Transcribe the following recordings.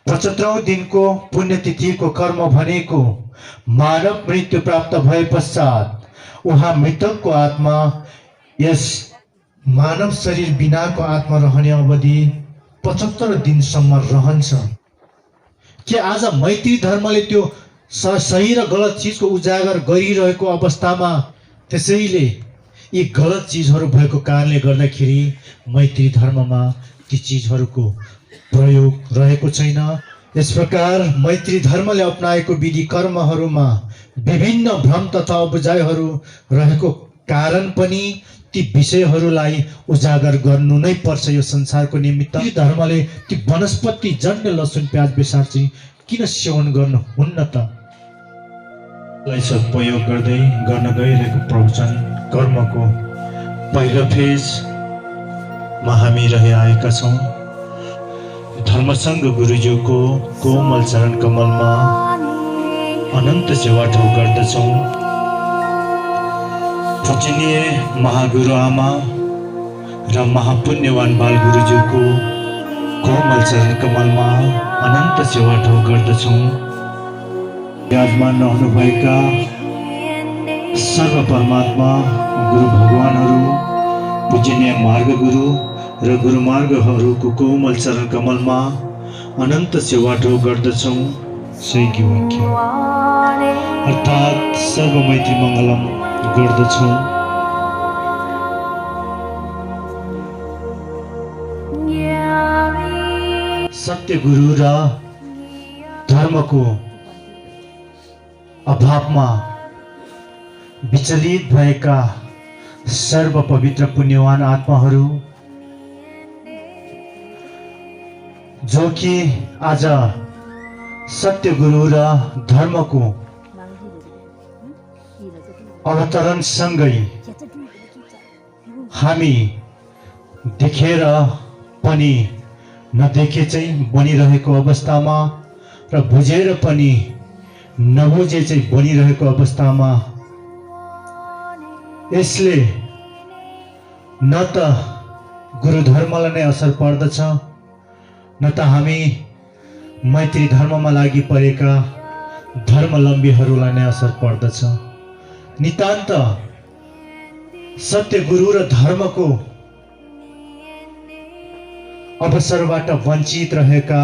75औं दिनको पुण्यतिथिको कर्म भनेको मानव मृत्यु प्राप्त भए पश्चात उहाँ मृतकको आत्मा यस मानव शरीर बिनाको आत्मा रहने अवधि 75 दिनसम्म रहन्छ। के आज मैत्री धर्मले त्यो सही र गलत चिजको उजागर गरिरहेको अवस्थामा त्यसैले यी गलत चिजहरू भएको कारणले गर्दाखेरि मैत्री धर्ममा ती चिजहरूको प्रयोग रहेको छैन। यस प्रकार मैत्री धर्मले अपनाएको विधि कर्महरूमा विभिन्न भ्रम तथा अबुझाइहरू रहेको कारण पनि ती विषयहरूलाई उजागर गर्नु नै पर्छ यो संसारको निमित्त। धर्मले ती वनस्पति जन्य लसुन प्याज बेसार चाहिँ किन सेवन गर्नुहुन्न त? सदुपयोग गर्दै गर्न गइरहेको प्रवचन कर्मको पहिलो फेजमा हामी रहि आएका छौँ। धर्मसङ्घ गुरुज्यूको कोमल चरण कमलमा अनन्त सेवा ठाउँ गर्दछौँ। पूजनीय महागुरु आमा र महापुण्यवान बाल गुरुज्यूको कोमल चरण कमलमा अनन्त सेवा ठाउँ गर्दछौँ। विराजमान रहनुभएका सर्व परमात्मा गुरु भगवानहरू, पूजनीय मार्ग गुरु र गुरुमार्गहरूको कोमल चरण कमलमा अनन्त सेवा ठाउँ गर्दछौँ। सैकी वाक्य अर्थात् सर्व मैत्री मङ्गलम गर्दछौँ। सत्य गुरु र धर्मको अभावमा विचलित भएका सर्व पवित्र पुण्यवान आत्माहरू जो कि आज सत्य गुरु र धर्मको अवतरणसँगै हामी देखेर पनि नदेखे चाहिँ बनिरहेको अवस्थामा र बुझेर पनि नबुझे चाहिँ बनिरहेको अवस्थामा यसले न त गुरु धर्मलाई नै असर पर्दछ न त हामी मैत्री धर्ममा लागि परेका धर्मलम्बीहरूलाई नै असर पर्दछ। नितान्त सत्य गुरु र धर्मको अवसरबाट वञ्चित रहेका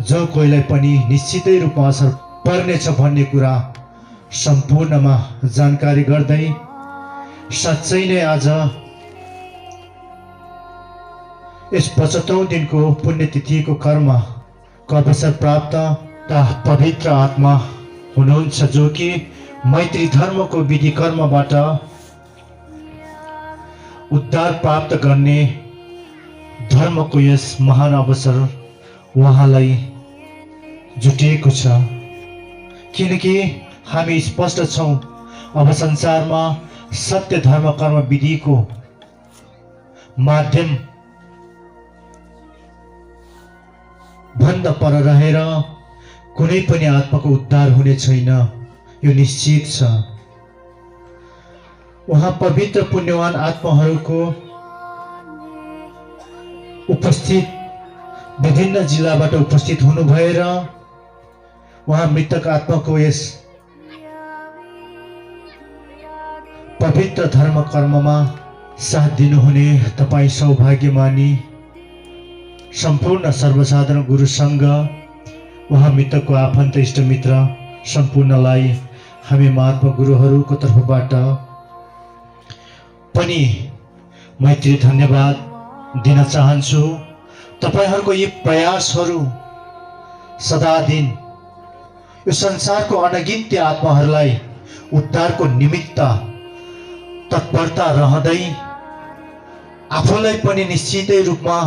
जो कोहीलाई पनि निश्चितै रूपमा असर पर्नेछ भन्ने कुरा सम्पूर्णमा जानकारी गर्दै साँच्चै नै आज यस 75औं दिनको पुण्यतिथिको कर्मको अवसर प्राप्त पवित्र आत्मा हुनुहुन्छ जो कि मैत्री धर्मको विधि कर्मबाट उद्धार प्राप्त गर्ने धर्मको यस महान अवसर उहाँलाई जुटिएको छ। किनकि हामी स्पष्ट छौँ अब संसारमा सत्य धर्म कर्म विधिको माध्यम भन्दा पर रहेर कुनै पनि आत्माको उद्धार हुने छैन, यो निश्चित छ। उहाँ पवित्र पुण्यवान आत्माहरूको उपस्थित विभिन्न जिल्लाबाट उपस्थित हुनु भएर उहाँ मृतक आत्माको यस पवित्र धर्म कर्ममा साथ दिनुहुने तपाईँ सौभाग्यमानी सम्पूर्ण सर्वसाधारण गुरुसँग उहाँ मृतकको आफन्त इष्टमित्र सम्पूर्णलाई हामी महात्मा गुरुहरूको तर्फबाट पनि मैत्री धन्यवाद दिन चाहन्छु। तपाईहरूको यी प्रयासहरू सदा दिन यो संसारको अनगिन्ती आत्माहरूलाई उद्धारको निमित्त तत्परता रहँदै आफूलाई पनि निश्चितै रूपमा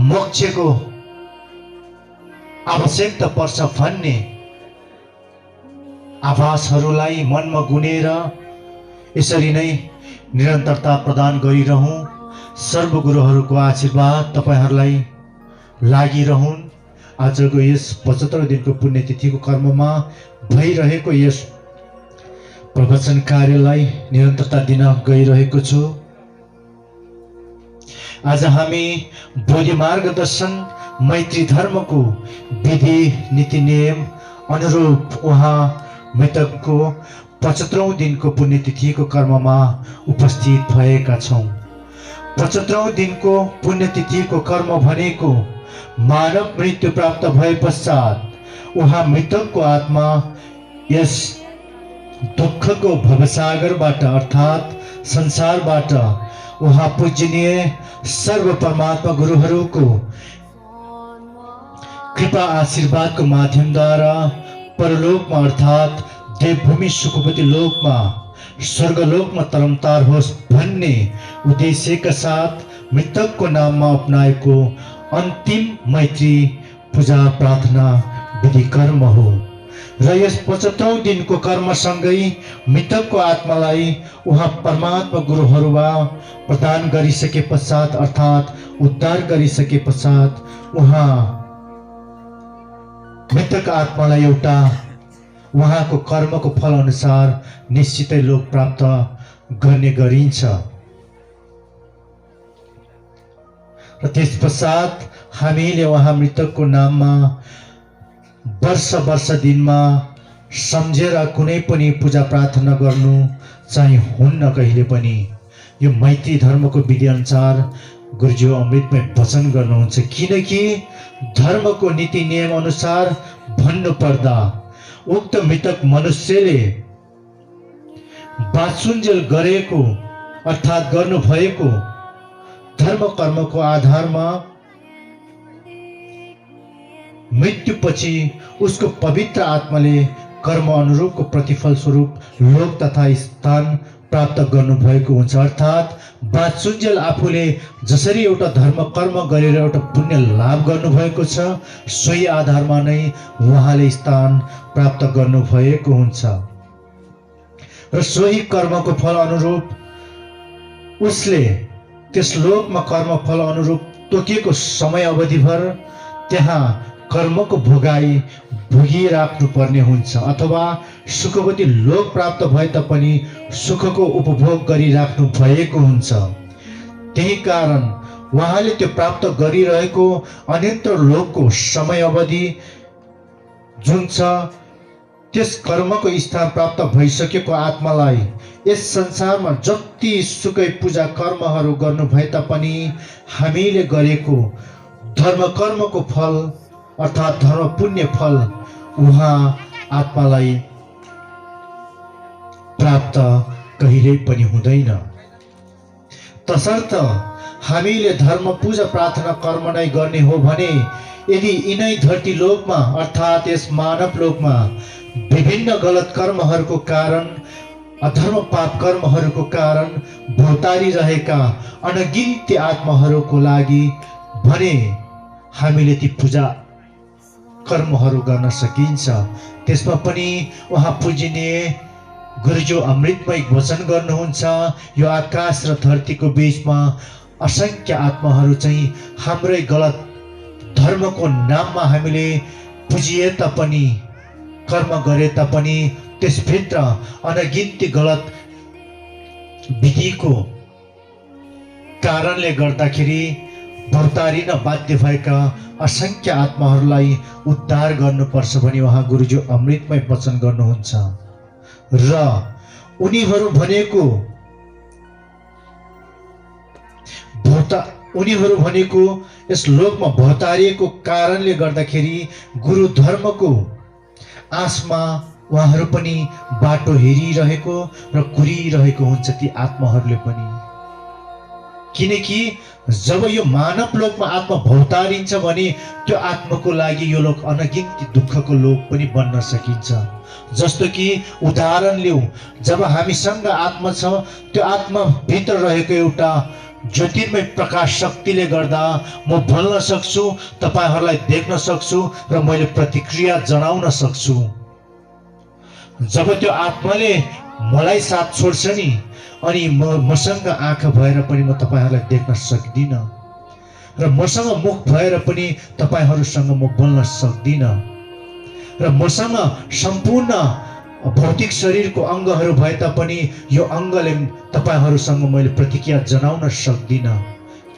मोक्षको आवश्यकता पर्छ भन्ने आभासहरूलाई मनमा गुनेर यसरी नै निरन्तरता प्रदान गरिरहौँ। सर्वगुरुहरूको आशीर्वाद तपाईहरूलाई लागिरहन्। आजको यस 75 दिनको पुण्यतिथिको कर्ममा भइरहेको यस प्रवचन कार्यलाई निरन्तरता दिन गइरहेको छु। आज हामी बोधि मार्गदर्शन मैत्री धर्मको विधि नीति नियम अनुरूप उहाँ मृतकको 75औं दिनको पुण्यतिथिको कर्ममा उपस्थित भएका छौँ। 75औं दिनको पुण्यतिथिको कर्म भनेको मानव मृत्यु प्राप्त भए पश्चात उहाँ मृतकको आत्मा यस दुःखको भवसागरबाट अर्थात् संसारबाट उहाँ पूजनीय सर्व परमात्मा गुरुहरूको कृपा आशीर्वादको माध्यमद्वारा परलोकमा अर्थात् देवभूमि सुखपति लोकमा स्वर्गलोकमा तरमतार होस् भन्ने उद्देश्यका साथ मृतकको नाममा अपनाएको अन्तिम मैत्री पूजा प्रार्थना विधि कर्म हो र यस 75औं दिनको कर्मसँगै मृतकको आत्मालाई उहाँ परमात्मा गुरुहरूमा प्रदान गरिसके पश्चात अर्थात् उद्धार गरिसके पश्चात उहाँ मृतक आत्मालाई एउटा उहाँको कर्मको फल अनुसार निश्चितै लोक प्राप्त गर्ने गरिन्छ र त्यस पश्चात हामीले उहाँ मृतकको नाममा वर्ष दिनमा सम्झेर कुनै पनि पूजा प्रार्थना गर्नु चाहिँ हुन्न कहिले पनि। यो मैत्री धर्मको विधि अनुसार गुरुज्यू अमृतमय वचन गर्नुहुन्छ, किनकि धर्मको नीति नियम अनुसार भन्नु पर्दा उक्त मृतक मनुष्यले बाँचुन्जेल गरेको अर्थात् गर्नु भएको धर्म कर्मको आधारमा मृत्युपछि उसको पवित्र आत्माले कर्म अनुरूपको प्रतिफल स्वरूप लोक तथा स्थान प्राप्त गर्नुभएको हुन्छ। अर्थात् बाँचुन्जेल आफूले जसरी एउटा धर्म कर्म गरेर एउटा पुण्य लाभ गर्नुभएको छ सोही आधारमा नै उहाँले स्थान प्राप्त गर्नुभएको हुन्छ र सोही कर्मको फल अनुरूप उसले त्यस लोकमा कर्म फल अनुरूप तोकिएको समय अवधिभर त्यहाँ कर्मको भोगाई भोगिराख्नु पर्ने हुन्छ अथवा सुखवती लोक प्राप्त भए तापनि सुखको उपभोग गरिराख्नु भएको हुन्छ। त्यही कारण उहाँले त्यो प्राप्त गरिरहेको अन्यत्र लोकको समय अवधि जुन छ त्यस कर्मको स्थान प्राप्त भइसकेको आत्मालाई यस संसारमा जति सुकै पूजा कर्महरू गर्नु भए तापनि हामीले गरेको धर्म कर्मको फल अर्थात् धर्म पुण्य फल उहाँ आत्मालाई प्राप्त कहिल्यै पनि हुँदैन। तसर्थ हामीले धर्म पूजा प्रार्थना कर्म नै गर्ने हो भने यदि यिनै धरती लोकमा अर्थात् यस मानव लोकमा विभिन्न गलत कर्महरूको कारण अधर्म पाप कर्महरूको कारण भौतारी रहेका अनगिन्ती आत्माहरूको लागि भने हामीले ती पूजा कर्महरू गर्न सकिन्छ। त्यसमा पनि उहाँ पूजनीय गुरुज्यू अमृतमय वचन गर्नुहुन्छ, यो आकाश र धरतीको बीचमा असंख्य आत्माहरू चाहिँ हाम्रै गलत धर्मको नाममा हामीले पुजिए तापनि कर्म गरे तापनि त्यसभित्र अनगिन्ती गलत विधिको कारणले गर्दाखेरि भौतारिन बाध्य भएका असंख्य आत्माहरूलाई उद्धार गर्नुपर्छ भनी उहाँ गुरुज्यू अमृतमय वचन गर्नुहुन्छ र उनीहरू भनेको यस लोकमा भौतारिएको कारणले गर्दाखेरि गुरु धर्मको आशमा उहाँहरू पनि बाटो हेरिरहेको र कुरिरहेको हुन्छ ती आत्माहरूले पनि। किनकि जब यो मानव लोकमा आत्मा भौतारिन्छ भने त्यो आत्माको लागि यो लोक अनगिन्ती दुःखको लोक पनि बन्न सकिन्छ। जस्तो कि उदाहरण लिऊ, जब हामीसँग आत्मा छ त्यो आत्मा भित्र रहेको एउटा ज्योतिर्मय प्रकाश शक्तिले गर्दा म बोल्न सक्छु, तपाईहरूलाई देख्न सक्छु र मैले प्रतिक्रिया जनाउन सक्छु। जब त्यो आत्माले मलाई साथ छोड्छ नि अनि मसँग आँखा भएर पनि म तपाईहरूलाई देख्न सक्दिनँ र मसँग मुख भएर पनि तपाईहरूसँग म बोल्न सक्दिनँ र मसँग सम्पूर्ण भौतिक शरीरको अङ्गहरू भए तापनि यो अङ्गले तपाईहरूसँग मैले प्रतिक्रिया जनाउन सक्दिनँ।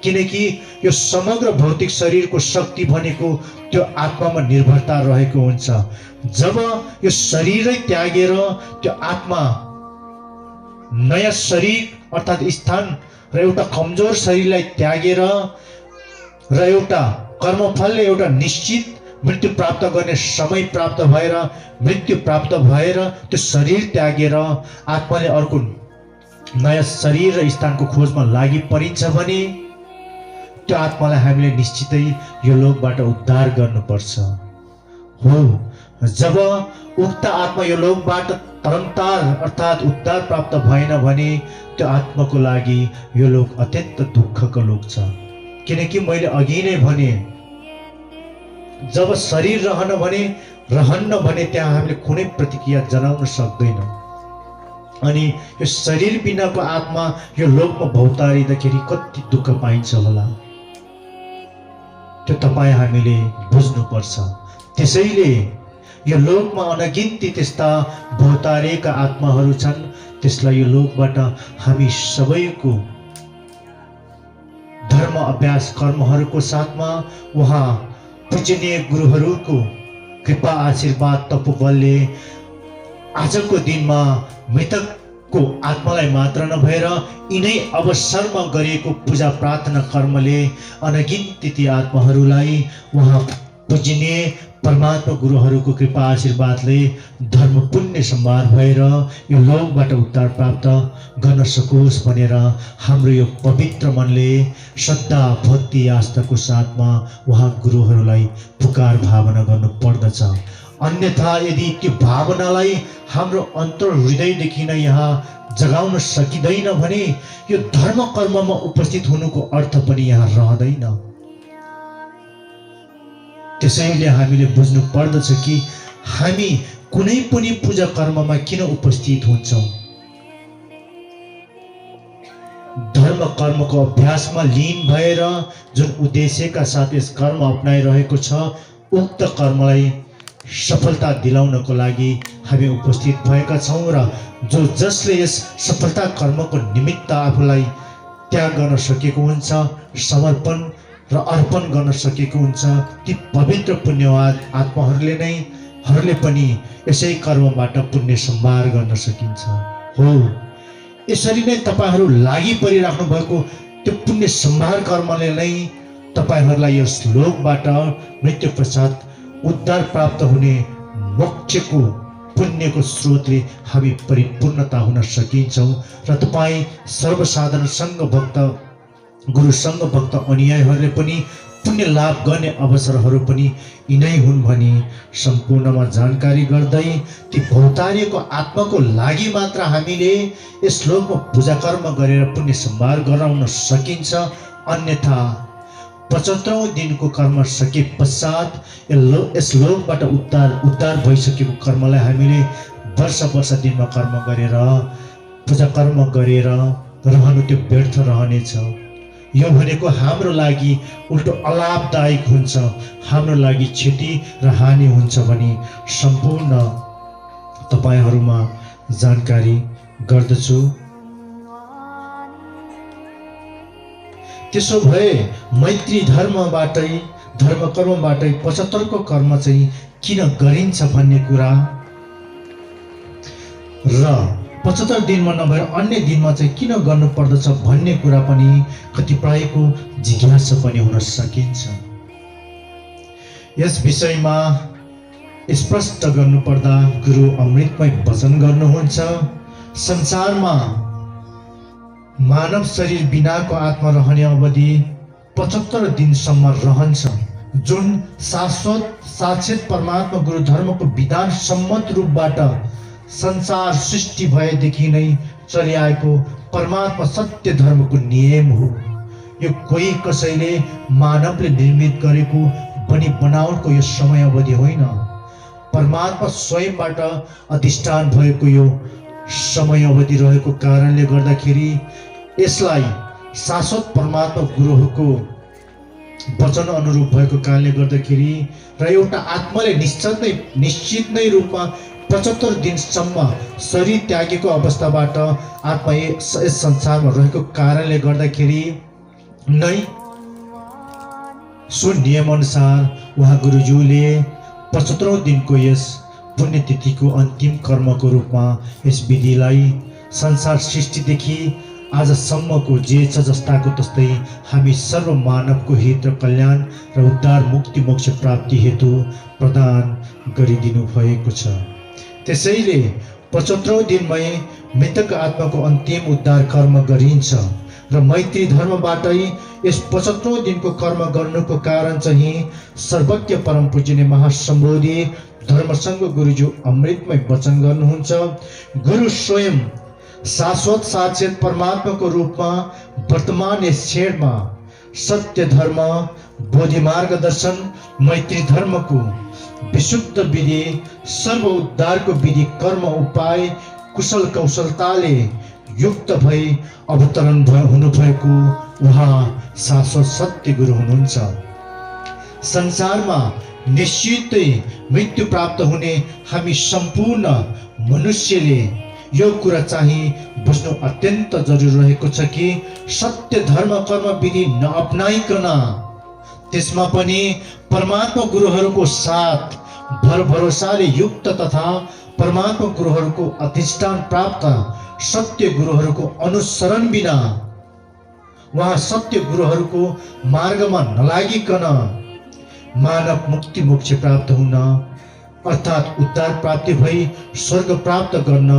किनकि यो समग्र भौतिक शरीरको शक्ति भनेको त्यो आत्मामा निर्भरता रहेको हुन्छ। जब यो शरीरै त्यागेर त्यो आत्मा नयाँ शरीर अर्थात् स्थान र एउटा कमजोर शरीरलाई त्यागेर र एउटा कर्मफलले एउटा निश्चित मृत्यु प्राप्त गर्ने समय प्राप्त भएर मृत्यु प्राप्त भएर त्यो शरीर त्यागेर आत्माले अर्को नयाँ शरीर र स्थानको खोजमा लागि परिन्छ भने त्यो आत्मालाई हामीले निश्चितै यो लोकबाट उद्धार गर्नुपर्छ। हो, जब उक्त आत्मा यो लोकबाट तरन्तार अर्थात् उद्धार प्राप्त भएन भने त्यो आत्माको लागि यो लोक अत्यन्त दुःखको लोक छ। किनकि मैले अघि नै भने जब शरीर रहन्न भने त्यहाँ हामीले कुनै प्रतिक्रिया जनाउन सक्दैन। अनि यो शरीर बिनाको आत्मा यो लोकमा भौतारिँदाखेरि कति दुःख पाइन्छ होला, त्यो तपाईँ हामीले बुझ्नुपर्छ। त्यसैले यो लोकमा अनगिन्ती त्यस्ता भौतारिएका आत्माहरू छन्, त्यसलाई यो लोकबाट हामी सबैको धर्म अभ्यास कर्महरूको साथमा उहाँ पूजनीय गुरुहरूको कृपा आशीर्वाद तपोबलले आजको दिनमा मृतकको आत्मालाई मात्र नभएर यिनै अवसरमा गरिएको पूजा प्रार्थना कर्मले अनगिन्ती ती आत्माहरूलाई उहाँ पूजनीय परमात्मा गुरुहरूको कृपा आशीर्वादले धर्म पुण्य सम्भार भएर यो लोकबाट उद्धार प्राप्त गर्न सकोस् भनेर हाम्रो यो पवित्र मनले श्रद्धा भक्ति आस्थाको साथमा उहाँ गुरुहरूलाई पुकार भावना गर्नु पर्दछ। अन्यथा यदि त्यो भावनालाई हाम्रो अन्तर हृदयदेखि नै यहाँ जगाउन सकिँदैन भने यो धर्म कर्ममा उपस्थित हुनुको अर्थ पनि यहाँ रहँदैन। त्यसैले हामीले बुझ्नु पर्दछ कि हामी कुनै पनि पूजा कर्ममा किन उपस्थित हुन्छौँ। धर्म कर्मको अभ्यासमा लीन भएर जुन उद्देश्यका साथ यस कर्म अपनाइरहेको छ, उक्त कर्मलाई सफलता दिलाउनको लागि हामी उपस्थित भएका छौँ र जसले यस सफलता कर्मको निमित्त आफूलाई त्याग गर्न सकेको हुन्छ, समर्पण र अर्पण गर्न सकेको हुन्छ, ती पवित्र पुण्यवाद आत्माहरूले पनि यसै कर्मबाट पुण्य सम्भार गर्न सकिन्छ। हो, यसरी नै तपाईहरू लागि परिराख्नु भएको त्यो पुण्य सम्भार कर्मले नै तपाईहरूलाई यस लोकबाट मृत्यु पश्चात उद्धार प्राप्त हुने मोक्षको पुण्यको स्रोतले हामी परिपूर्णता हुन सकिन्छौँ र तपाईँ सर्वसाधारण सङ्घ भक्त गुरु सङ्घ भक्त अनुयायीहरूले पनि पुण्य लाभ गर्ने अवसरहरू पनि यिनै हुन् भनी सम्पूर्णमा जानकारी गर्दै ती भौतारिएको आत्माको लागि मात्र हामीले यस लोकमा पूजा कर्म गरेर पुण्य सम्भार गराउन सकिन्छ। अन्यथा 75औं दिनको कर्म सके पश्चात यस लोकबाट उद्धार भइसकेको कर्मलाई हामीले वर्ष दिनमा कर्म गरेर पूजा कर्म गरेर रहनु त्यो व्यर्थ रहनेछ। यो भनेको हाम्रो लागि उल्टो अलाभदायक हुन्छ, हाम्रो लागि क्षति र हानि हुन्छ भनी सम्पूर्ण तपाईहरूमा जानकारी गर्दछु। त्यसो भए मैत्री धर्मबाटै धर्म कर्मबाटै 75 को कर्म चाहिँ किन गरिन्छ भन्ने कुरा र 75 दिनमा नभएर अन्य दिनमा चाहिँ किन गर्नु पर्दछ भन्ने कुरा पनि कतिपयको जिज्ञासा पनि हुन सकिन्छ। यस विषयमा स्पष्ट गर्नुपर्दा गुरु अमृतमय वचन गर्नुहुन्छ, संसारमा मानव शरीर बिनाको आत्मा रहने अवधि 75 दिनसम्म रहन्छ, जुन शाश्वत साक्षात परमात्मा गुरु धर्मको विधान सम्मत रूपबाट संसार सृष्टि भएदेखि नै चलिआएको परमात्मा सत्य धर्मको नियम हो। यो कोही कसैले मानवले निर्मित गरेको बनी बनावटको यो समय अवधि होइन, परमात्मा स्वयंबाट अधिष्ठान भएको यो समय अवधि रहेको कारणले गर्दाखेरि यसलाई शाश्वत परमात्मा गुरुको वचन अनुरूप भएको कारणले गर्दाखेरि र एउटा आत्माले निश्चित नै रूपमा 75 दिनसम्म शरीर त्यागेको अवस्थाबाट आत्मा यस संसारमा रहेको कारणले गर्दाखेरि नै सो नियमअनुसार उहाँ गुरुज्यूले 75औं दिनको यस पुण्यतिथिको अन्तिम कर्मको रूपमा यस विधिलाई संसार सृष्टिदेखि आजसम्मको जे छ जस्ताको तस्तै हामी सर्व मानवको हित र कल्याण र उद्धार मुक्ति मोक्ष प्राप्ति हेतु प्रदान गरिदिनु भएको छ। त्यसैले 75औं दिनमै मृतक आत्माको अन्तिम उद्धार कर्म गरिन्छ र मैत्री धर्मबाटै यस 75औं दिनको कर्म गर्नुको कारण चाहिँ सर्वज्ञ परम पूज्य महासम्बोधि धर्मसङ्घ गुरुज्यू अमृतमय वचन गर्नुहुन्छ। गुरु स्वयं शाश्वत साक्षात परमात्माको रूपमा वर्तमान यस क्षणमा सत्य धर्म बोधि मार्गदर्शन मैत्री धर्मको विशुद्ध विधि सर्व उद्धारको विधि कर्म उपाय कुशल कौशलताले युक्त भई अवतरण हुनुभएको उहाँ शाश्वत सत्य गुरु हुनुहुन्छ। संसारमा निश्चितै मृत्यु प्राप्त हुने हामी सम्पूर्ण मनुष्यले यो कुरा चाहिँ बुझ्नु अत्यन्त जरुरी रहेको छ कि सत्य धर्म कर्म विधि नअपनाइकन त्यसमा पनि परमात्मा गुरुहरूको साथ भर भरोसाले युक्त तथा परमात्मा गुरुहरूको अधिष्ठान प्राप्त सत्य गुरुहरूको अनुसरण बिना वहाँ सत्य गुरुहरूको मार्गमा नलागिकन मानव मुक्ति मोक्ष प्राप्त हुन अर्थात् उद्धार प्राप्ति भई स्वर्ग प्राप्त गर्न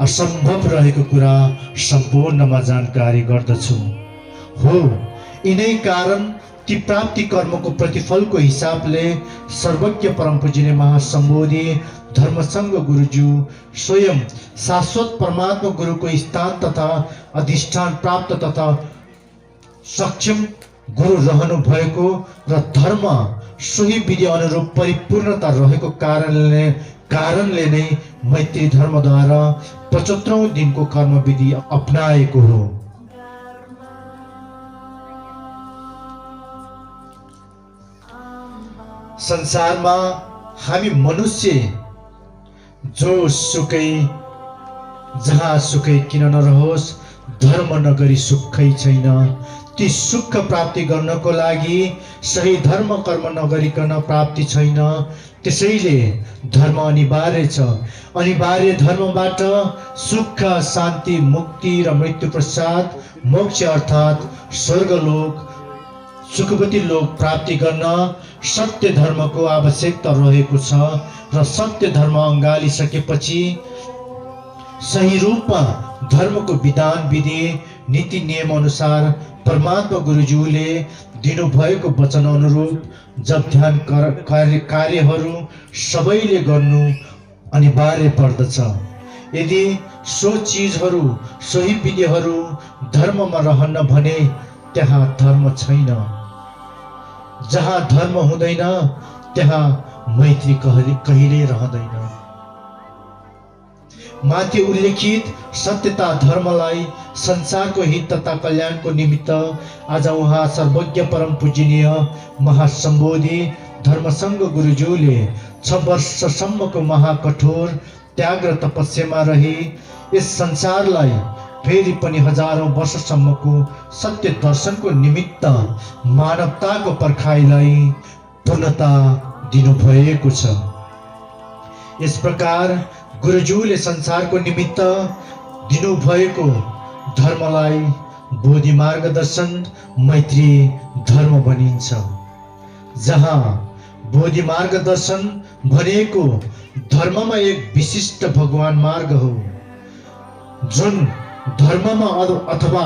असम्भव रहेको कुरा सम्पूर्णमा जानकारी गर्दछु। हो यिनै कारण ती प्राप्ति कर्मको प्रतिफलको हिसाबले सर्वज्ञ परम पूज्य महासम्बोधि धर्मसङ्घ गुरुज्यू स्वयं शाश्वत परमात्मा गुरुको स्थान तथा अधिष्ठान प्राप्त तथा सक्षम गुरु रहनु भएको र धर्म सोही विधि अनुरूप परिपूर्णता रहेको कारणले नै मैत्री धर्मद्वारा 75औं दिनको कर्म विधि अपनाएको हो। संसारमा हामी मनुष्य जो सुकै जहाँ सुकै किन नरहोस् धर्म नगरी सुखै छैन। ती सुख प्राप्ति गर्नको लागि सही धर्म कर्म नगरिकन प्राप्ति छैन। त्यसैले धर्म अनिवार्य छ। अनिवार्य धर्मबाट सुख शान्ति मुक्ति र मृत्यु पश्चात मोक्ष अर्थात् स्वर्गलोक सुखवती लोक प्राप्ति गर्न सत्य धर्मको आवश्यकता रहेको छ र सत्य धर्म अँगालिसकेपछि सही रूपमा धर्मको विधान विधि नीति नियम अनुसार परमात्मा गुरुज्यूले दिनुभएको वचन अनुरूप जप ध्यान कार्यहरू सबैले गर्नु अनिवार्य पर्दछ। यदि सो चिजहरू सोही विधिहरू धर्ममा रहन्न भने त्यहाँ धर्म छैन। जहाँ धर्म हुँदैन त्यहाँ मैत्री कहिले रहँदैन। माथि उल्लेखित सत्यता धर्मलाई संसारको हित तथा कल्याणको निमित्त आज उहाँ सर्वज्ञ परम पूजनीय महासम्बोधि धर्मसङ्घ गुरुज्यूले 6 वर्षसम्मको महाकठोर त्याग र तपस्यामा रही यस संसारलाई फेरि पनि हजारौं वर्षसम्मको सत्य दर्शनको निमित्त मानवताको पर्खाइलाई पूर्णता दिनुभएको छ। यस प्रकार गुरुज्यूले संसारको निमित्त दिनुभएको धर्मलाई बोधि मार्गदर्शन मैत्री धर्म भनिन्छ। जहाँ बोधि मार्गदर्शन भनेको धर्ममा एक विशिष्ट भगवान मार्ग हो जुन धर्ममा अथवा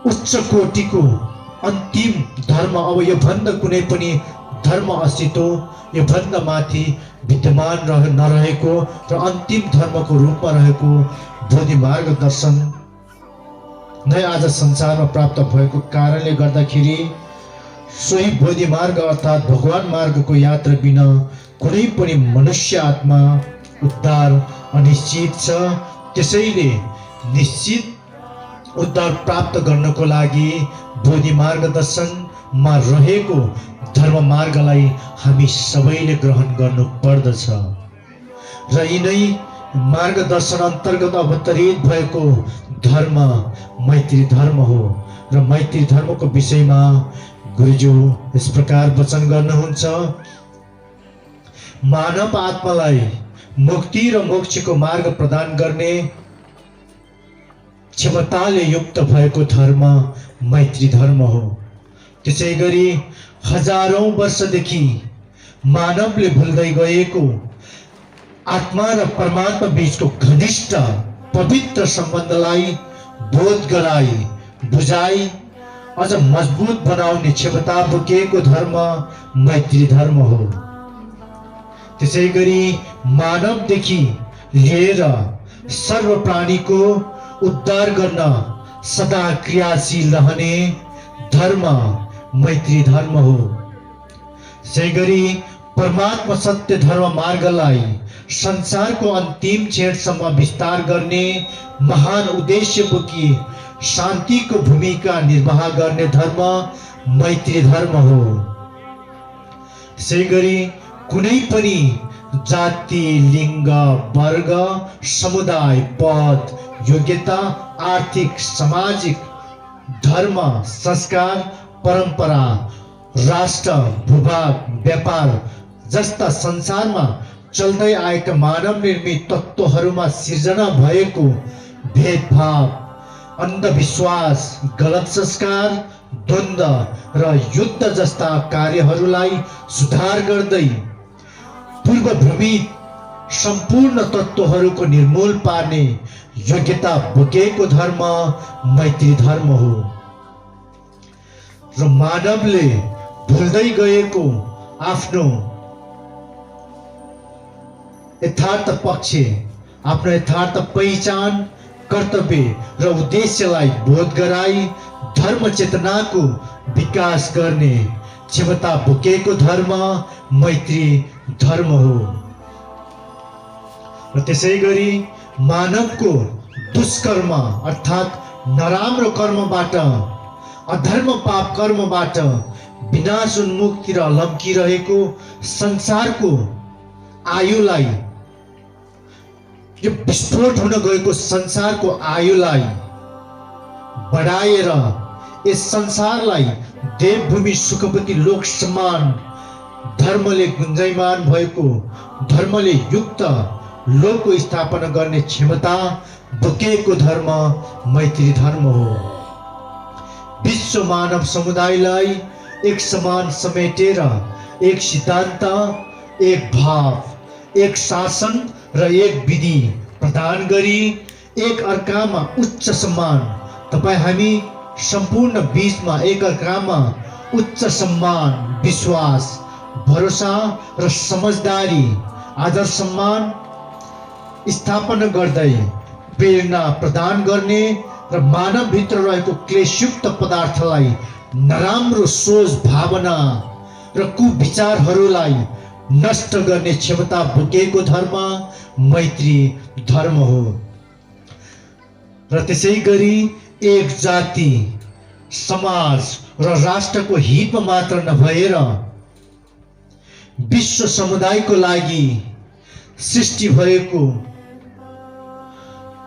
उच्च कोटिको अन्तिम धर्म अब यो भन्दा कुनै पनि धर्म अस्तित्व यो भन्दा माथि विद्यमान नरहेको र अन्तिम धर्मको रूपमा रहेको बोधि मार्गदर्शन नै आज संसारमा प्राप्त भएको कारणले गर्दाखेरि सोही बोधि मार्ग अर्थात् भगवान मार्गको यात्रा बिना कुनै पनि मनुष्य आत्मा उद्धार अनिश्चित छ। त्यसैले निश्चित उद्धार प्राप्त गर्नको लागि बोधि मार्गदर्शनमा रहेको धर्म मार्गलाई हामी सबैले ग्रहण गर्नु पर्दछ र यिनै मार्गदर्शन अन्तर्गत अवतरित भएको धर्म मैत्री धर्म हो। र मैत्री धर्मको विषयमा गुरुज्यू यस प्रकार वचन गर्नुहुन्छ, मानव आत्मालाई मुक्ति र मोक्षको मार्ग प्रदान गर्ने क्षमताले युक्त भएको धर्म मैत्री धर्म हो। त्यसै गरी हजारौं वर्षदेखि मानवले भुल्दै गएको आत्मा र परमात्मा बीचको घनिष्ठ पवित्र सम्बन्धलाई बोध गराई बुझाई अझ मजबुत बनाउने क्षमता बोकेको धर्म मैत्री धर्म हो। त्यसै गरी मानवदेखि लिएर सर्व प्राणीको उद्धार गर्न सदा क्रियाशील रहने धर्म मैत्री धर्म हो। त्यसै गरी परमात्मा सत्य धर्म मार्गलाई संसारको अन्तिम क्षणसम्म विस्तार गर्ने महान उद्देश्य बोकी शान्तिको भूमिका निर्वाह गर्ने धर्म मैत्री धर्म हो। त्यसै गरी कुनै पनि जाति, लिङ्ग, वर्ग, समुदाय, पद, योग्यता, आर्थिक, सामाजिक, धर्म, संस्कार, परम्परा, राष्ट्र, भूभाग, व्यापार जस्ता संसारमा चल्दै आएका मानव निर्मित तत्त्वहरूमा सिर्जना भएको भेदभाव, अन्धविश्वास, गलत संस्कार, द्वन्द्व र युद्ध जस्ता कार्यहरूलाई सुधार गर्दै पूर्वभ्रमित सम्पूर्ण तत्त्वहरूको निर्मूल पार्ने योग्यता बोकेको धर्म मैत्री धर्म हो। र मानवले भुल्दै गएको आफ्नो यथार्थ पक्ष, आफ्नो यथार्थ पहिचान, कर्तव्य र उद्देश्यलाई बोध गराई धर्म चेतनाको विकास गर्ने क्षमता बोकेको धर्म मैत्री धर्म हो। र त्यसै गरी मानवको दुष्कर्म अर्थात् नराम्रो कर्मबाट, अधर्म पाप कर्मबाट विनाश उन्मुखतिर लम्किरहेको संसारको आयुलाई, यो विस्फोट हुन गएको संसारको आयुलाई बढाएर यस संसारलाई देवभूमि सुखवती लोक समान धर्मले गुन्जायमान भएको, धर्मले युक्त लोकको स्थापना गर्ने क्षमता बोकेको धर्म मैत्री धर्म हो। विश्व मानव समुदायलाई एक समान समेटेर एक सिद्धान्त, एक भाव, एक शासन र एक विधि प्रदान गरी एक अर्कामा उच्च सम्मान, तपाईँ हामी सम्पूर्ण बीचमा एक अर्कामा उच्च सम्मान, विश्वास, भरोसा र समझदारी, आदर सम्मान स्थापना गर्दै प्रेरणा प्रदान गर्ने र मानवभित्र रहेको क्लेशयुक्त पदार्थलाई, नराम्रो सोच, भावना र कुविचारहरूलाई नष्ट गर्ने क्षमता बोकेको धर्म मैत्री धर्म हो। र त्यसै गरी एक जाति, समाज र राष्ट्रको हितमा मात्र नभएर विश्व समुदायको लागि सृष्टि भएको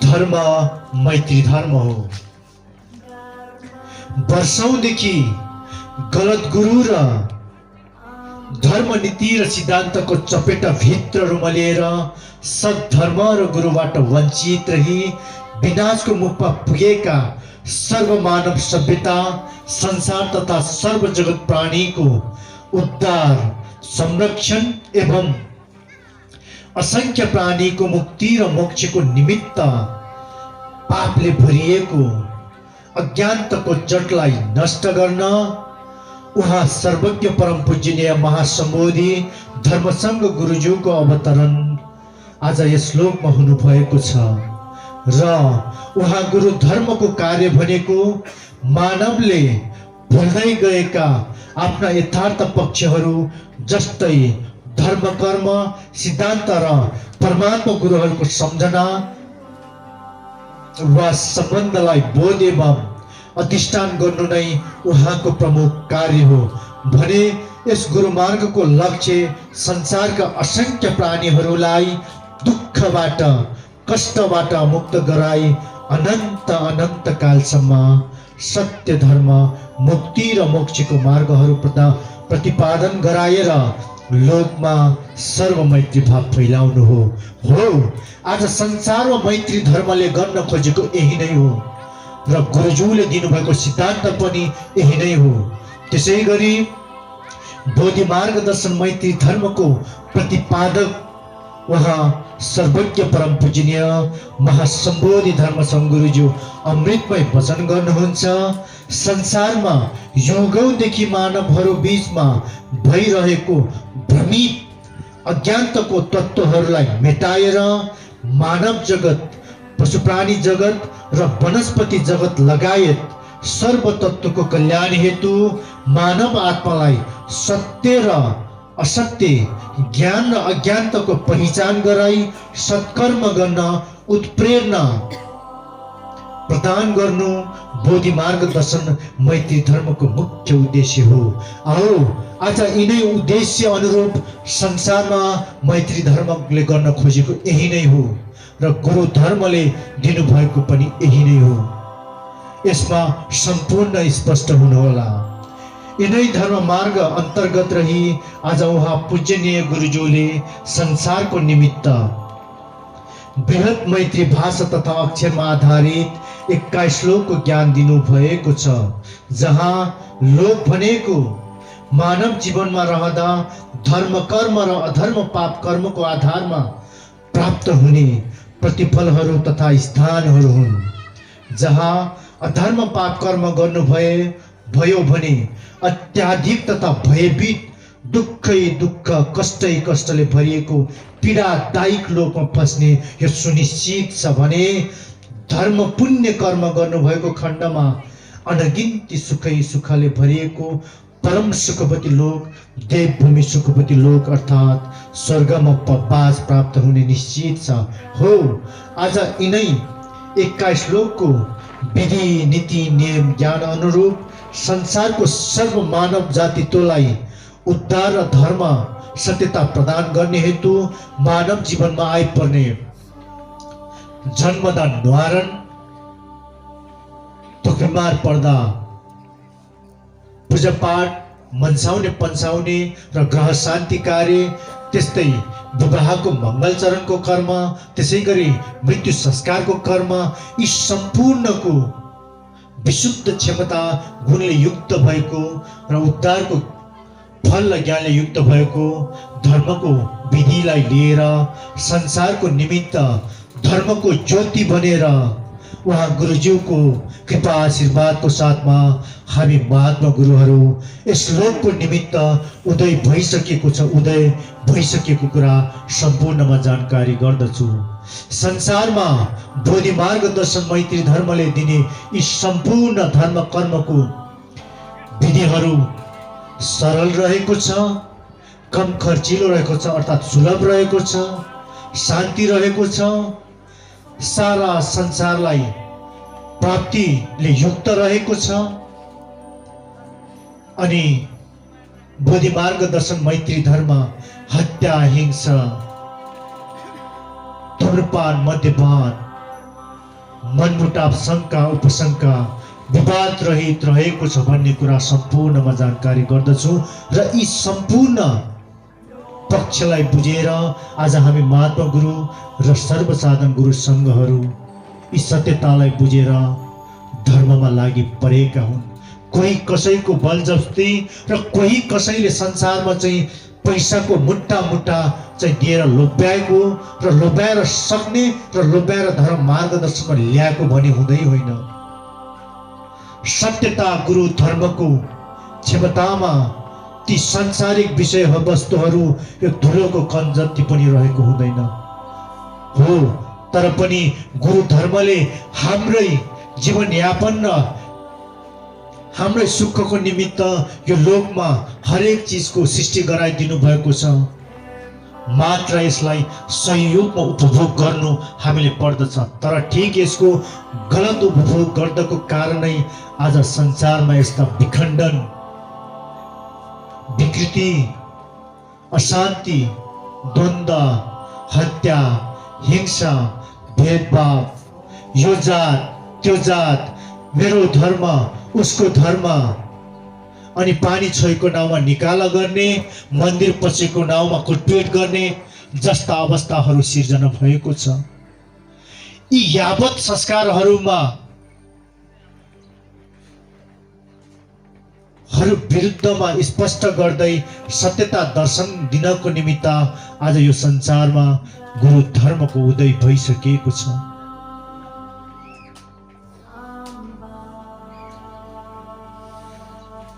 धर्म मैत्री धर्म हो। वर्षौंदेखि गलत गुरु र धर्म नीति र सिद्धान्तको चपेटा भित्र रुमलिएर सद्धर्म र गुरुबाट वञ्चित रही विनाशको मुखमा पुगेका सर्वमानव सभ्यता, संसार तथा सर्व जगत प्राणीको उद्धार, संरक्षण एवं असंख्य प्राणीको मुक्ति र मोक्षको निमित्त पापले भरिएको अज्ञानताको जटलाई नष्ट गर्न उहाँ सर्वज्ञ परम पूजनीय महासम्बोधि धर्मसङ्घ गुरुज्यूको अवतरण आज यस लोकमा हुनुभएको छ र उहाँ गुरु धर्मको कार्य भनेको मानवले भुल्दै गएका आफ्ना यथार्थ पक्षहरू जस्तै धर्म, कर्म, सिद्धान्त र परमात्मा गुरुहरूको सम्झना वा सम्बन्धलाई बोध एवं अधिष्ठान गर्नु नै उहाँको प्रमुख कार्य हो भने यस गुरुमार्गको लक्ष्य संसारका असंख्य प्राणीहरूलाई दुःखबाट कष्टबाट मुक्त गराई अनन्त अनन्त कालसम्म सत्य धर्म मुक्ति र मोक्षको मार्गहरू प्रतिपादन गराएर लोकमा सर्वमैत्री भाव फैलाउनु हो। आज संसारमा मैत्री धर्मले गर्न खोजेको यही नै हो र गुरुज्यूले दिनुभएको सिद्धान्त पनि यही नै हो। त्यसै गरी बोधि मार्गदर्शन मैत्री धर्मको प्रतिपादक उहाँ सर्वज्ञ परम पूजनीय महासम्बोधि धर्मसङ्घ गुरुज्यू अमृतमय वचन गर्नुहुन्छ। संसारमा युगौँदेखि मानवहरू बीचमा भइरहेको भ्रमित अज्ञानताको तत्त्वहरूलाई मेटाएर मानव जगत, पशुप्राणी जगत र वनस्पति जगत लगायत सर्व तत्त्वको कल्याण हेतु मानव आत्मालाई सत्य र असत्य, ज्ञान र अज्ञानताको पहिचान गराई सत्कर्म गर्न उत्प्रेरणा प्रदान गर्नु बोधि मार्गदर्शन मैत्री धर्मको मुख्य उद्देश्य हो। आओ आज यिनै उद्देश्य अनुरूप संसारमा मैत्री धर्मले गर्न खोजेको यही नै हो र गुरु धर्मले दिनुभएको पनि यही नै हो। यसमा सम्पूर्ण स्पष्ट हुनुहोला। यिनै धर्म मार्ग अन्तर्गत रही आज उहाँ पूजनीय गुरुज्यूले संसारको निमित्त बृहत मैत्री भाषा तथा अक्षरमा आधारित 21 श्लोकको ज्ञान दिनुभएको छ, जहाँ लोक भनेको मानव जीवनमा रहँदा धर्म कर्म र अधर्म पाप कर्मको आधारमा प्राप्त हुने प्रतिफलहरू तथा स्थानहरू हुन्। जहाँ अधर्म पाप कर्म गर्नुभयो भने अत्याधिक तथा भयभीत दुःखै दुःख कष्टै कष्टले भरिएको पीडादायक लोकमा फस्ने यो सुनिश्चित छ भने धर्म पुण्य कर्म गर्नुभएको खण्डमा अनगिन्ती सुखै सुखले भरिएको परम सुखवती लोक, देवभूमि सुखवती लोक अर्थात् स्वर्गमा वास प्राप्त हुने निश्चित छ हो। आज यिनै 21 श्लोकको विधि नीति नियम ज्ञान अनुरूप संसारको सर्व मानव जातित्वलाई उद्धार र धर्म सत्यता प्रदान गर्ने हेतु मानव जीवनमा आइपर्ने जन्मदा न्वारण, बिमार पर्दा पूजापाठ, मनसाउने पन्साउने र ग्रह शान्ति कार्य, त्यस्तै विवाहको मङ्गलचरणको कर्म, त्यसै गरी मृत्यु संस्कारको कर्म, यी सम्पूर्णको विशुद्ध क्षमता गुणले युक्त भएको र उद्धारको फल र ज्ञानले युक्त भएको धर्मको विधिलाई लिएर संसारको निमित्त धर्मको ज्योति बनेर उहाँ गुरुज्यूको कृपा आशीर्वादको साथमा हामी महात्मा गुरुहरू यस लोकको निमित्त उदय भइसकेको कुरा सम्पूर्णमा जानकारी गर्दछु। संसारमा बोधि मार्गदर्शन मैत्री धर्मले दिने यी सम्पूर्ण धर्म कर्मको विधिहरू सरल रहेको छ, कम खर्चिलो रहेको छ अर्थात् सुलभ रहेको छ, शान्ति रहेको छ, सारा संसारलाई प्राप्तिले युक्त रहेको छ। अनि बोधि मार्गदर्शन मैत्री धर्म हत्या, हिंसा, धूम्रपान, मद्यपान, मनमुटाव, शङ्का, उपशङ्का, विवाद रहित रहेको छ भन्ने कुरा सम्पूर्णमा जानकारी गर्दछु र यी सम्पूर्ण पक्षलाई बुझेर आज हामी महात्मा गुरु र सर्वसाधारण गुरु सङ्घहरू यी सत्यतालाई बुझेर धर्ममा लागि परेका हुन्। कोही कसैको बलजफ्ती र कोही कसैले संसारमा चाहिँ पैसाको मुट्टा चाहिँ दिएर लोभ्याएको र लोभ्याएर सक्ने र लोभ्याएर धर्म मार्गदर्शनमा ल्याएको भने हुँदै होइन। सत्यता गुरु धर्मको क्षमतामा ती सांसारिक विषय वस्तुहरू यो धुलोको कण जति पनि रहेको हुँदैन हो। तर पनि गुरु धर्मले हाम्रै जीवनयापन र हाम्रै सुखको निमित्त यो लोकमा हरेक चिजको सृष्टि गराइदिनु भएको छ। मात्र यसलाई सही रूपमा उपभोग गर्नु हामीले पर्दछ। तर ठीक यसको गलत उपभोग गर्दाको कारणै आज संसारमा यस्ता विखण्डन, विकृति, अशान्ति, द्वन्द्व, हत्या, हिंसा, भेदभाव, यो जात त्यो जात, मेरो धर्म उसको धर्म, अनि पानी छोएको नाउँमा निकाला गर्ने, मन्दिर पछिको नाउँमा कुटपिट गर्ने जस्ता अवस्थाहरू सिर्जना भएको छ। यी यावत संस्कारहरूमा विरुद्धमा स्पष्ट गर्दै सत्यता दर्शन दिनको निमित्त आज यो संसारमा गुरु धर्मको उदय भइसकेको छ।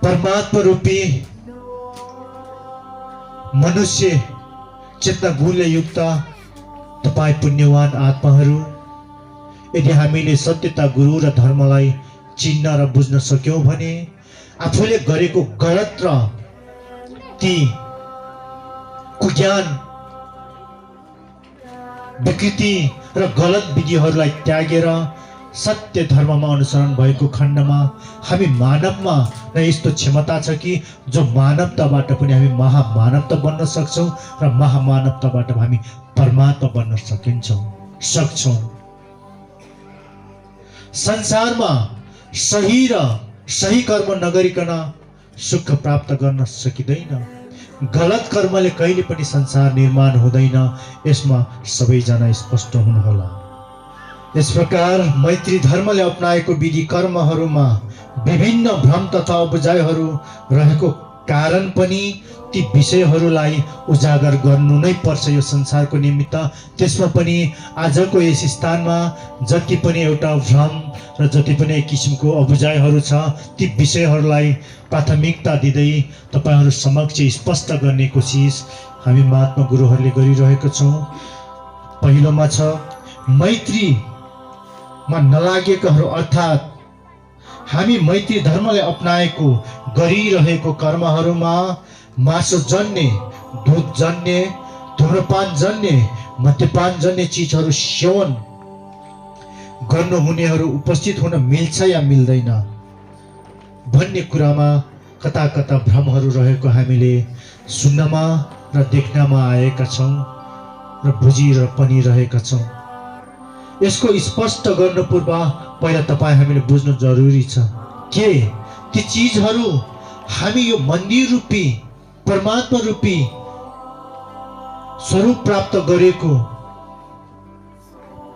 परमात्मा रूपी मनुष्य चेतना गुणले युक्त तपाईं पुण्यवान आत्माहरू, यदि हामीले सत्यता गुरु र धर्मलाई चिन्न र बुझ्न सक्यौं भने आफूले गरेको गलत र ती कुज्ञान विकृति र गलत विधिहरूलाई त्यागेर सत्य धर्ममा अनुसरण भएको खण्डमा हामी मानवमा न यस्तो क्षमता छ कि जो मानवताबाट पनि हामी महामानवता बन्न सक्छौं र महामानवताबाट हामी परमात्मा बन्न सक्छौं। संसारमा सही कर्म नगरिकन सुख प्राप्त गर्न सकिँदैन। गलत कर्मले कहिले पनि संसार निर्माण हुँदैन। यसमा सबैजना स्पष्ट हुनुहोला। यस प्रकार मैत्री धर्मले अपनाएको विधि कर्महरूमा विभिन्न भ्रम तथा उपजायहरू रहेको कारण पनि ती विषयहरूलाई उजागर गर्नु नै पर्छ यो संसारको निमित्त। त्यसमा पनि आजको यस स्थानमा जति पनि एउटा भ्रम र जति पनि किसिमको अबुझाइहरू छ ती विषयहरूलाई प्राथमिकता दिँदै तपाईहरू समक्ष स्पष्ट गर्ने कोसिस हामी महात्मा गुरुहरूले गरिरहेका छौँ। पहिलोमा छ मैत्रीमा नलागेकाहरू, अर्थात् हामी मैत्री धर्मले अपनाएको गरिरहेको कर्महरूमा मासु जन्ने, दुध जन्ने, धूम्रपान जन्ने, मद्यपान जन्ने चिजहरू सेवन गर्नुहुनेहरू उपस्थित हुन मिल्छ या मिल्दैन भन्ने कुरामा कता कता भ्रमहरू रहेको हामीले सुन्नमा र देख्नमा आएका छौँ र बुझिर पनि रहेका छौँ। यसको स्पष्ट गर्नु पूर्व पहिला तपाईँ हामीले बुझ्नु जरुरी छ के ती चिजहरू हामी यो मन्दिर रूपी परमात्मा रूपी स्वरूप प्राप्त गरेको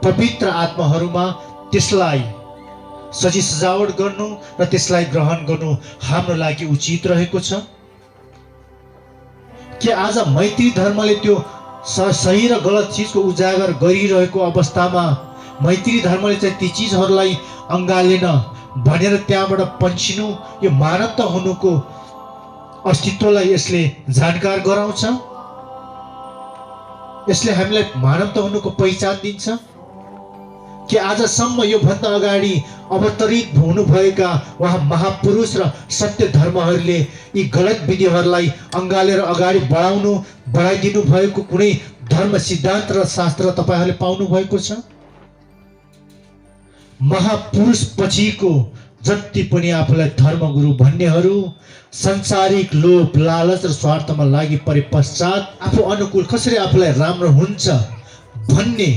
पवित्र आत्माहरूमा त्यसलाई सजी सजावट गर्नु र त्यसलाई ग्रहण गर्नु हाम्रो लागि उचित रहेको छ कि आज मैत्री धर्मले त्यो सही र गलत चिजको उजागर गरिरहेको अवस्थामा मैत्री धर्मले चाहिँ ती चिजहरूलाई अँगालेन भनेर त्यहाँबाट पन्छिनु यो मानवता हुनुको अस्तित्वलाई यसले जानकार गराउँछ। यसले हामीलाई मानवता हुनुको पहिचान दिन्छ कि आजसम्म यो भन्दा अगाडि अवतरित हुनुभएका उहाँ महापुरुष र सत्य धर्महरूले यी गलत विधिहरूलाई अँगालेर अगाडि बढाइदिनु भएको कुनै धर्म सिद्धान्त र शास्त्र तपाईहरूले पाउनु भएको छ? महापुरुष पछिको जति पनि आफूलाई धर्मगुरु भन्नेहरू संसारिक लोभ लालच र स्वार्थमा लागि परे पश्चात आफू अनुकूल कसरी आफूलाई राम्रो हुन्छ भन्ने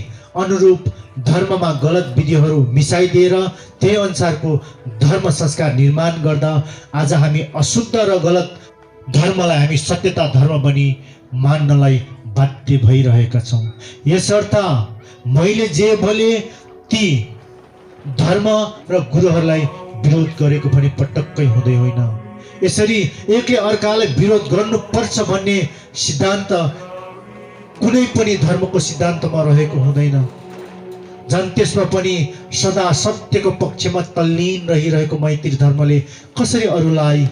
अनुरूप धर्ममा गलत विधिहरू मिसाइदिएर त्यही अनुसारको धर्म संस्कार निर्माण गर्दा आज हामी अशुद्ध र गलत धर्मलाई हामी सत्यता धर्म बनी मान्नलाई बाध्य भइरहेका छौँ। यसर्थ मैले जे भने ती धर्म र गुरुहरूलाई विरोध गरेको पनि पटक्कै हुँदै होइन। यसरी एकले अर्कालाई विरोध गर्नुपर्छ भन्ने सिद्धान्त कुनै पनि धर्मको सिद्धान्तमा रहेको हुँदैन। झन् त्यसमा पनि सदा सत्यको पक्षमा तल्लीन रहिरहेको मैत्री धर्मले कसरी अरूलाई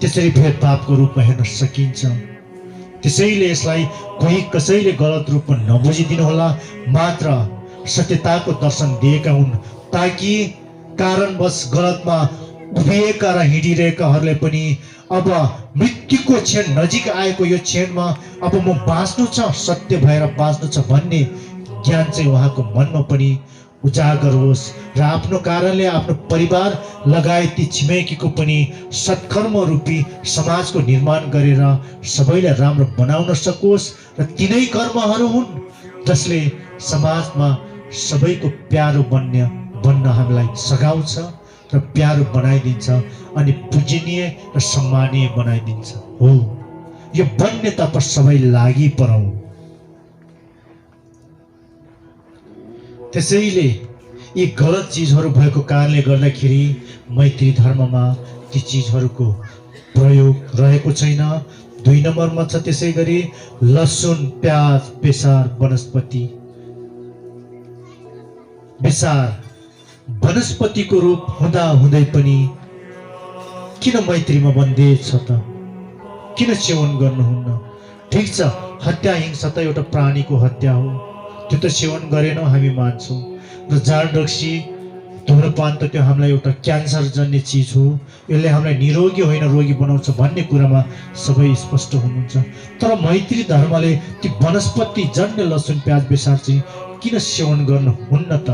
त्यसरी भेदभावको रूपमा हेर्न सकिन्छ? त्यसैले यसलाई कोही कसैले गलत रूपमा नबुझिदिनु होला। मात्र सत्यताको दर्शन दिएका हुन् ताकि कारणवश गलतमा उभिएका र हिँडिरहेकाहरूले पनि अब मृत्युको क्षण नजिक आएको यो क्षणमा अब म बाँच्नु छ, सत्य भएर बाँच्नु छ भन्ने ज्ञान चाहिँ उहाँको मनमा पनि उजागर होस् र आफ्नो कारणले आफ्नो परिवार लगायत ती छिमेकीको पनि सत्कर्म रूपी समाजको निर्माण गरेर सबैलाई राम्रो बनाउन सकोस् र तिनै कर्महरू हुन् जसले समाजमा सबैको प्यारो बन्न हामीलाई सघाउँछ र प्यारो बनाइदिन्छ अनि पूजनीय र सम्मानीय बनाइदिन्छ। हो, यो बन्नेतर्फ सबै लागि परौँ। त्यसैले यी गलत चिजहरू भएको कारणले गर्दाखेरि मैत्री धर्ममा ती चिजहरूको प्रयोग रहेको छैन। 2 नम्बरमा छ त्यसै गरी लसुन, प्याज, बेसार, वनस्पति। बेसार वनस्पतिको रूप हुँदा हुँदै पनि किन मैत्रीमा बन्देज छ त? किन सेवन गर्नुहुन्न? ठिक छ, हत्या हिंसा त एउटा प्राणीको हत्या हो, त्यो त सेवन गरेनौँ हामी मान्छौँ। र जारडक्सी, धुम्रपान त त्यो हामीलाई एउटा क्यान्सर जन्ने चिज हो, यसले हामीलाई निरोगी होइन रोगी बनाउँछ भन्ने कुरामा सबै स्पष्ट हुनुहुन्छ। तर मैत्री धर्मले ती वनस्पति जन्य लसुन, प्याज, बेसार चाहिँ किन सेवन गर्नुहुन्न त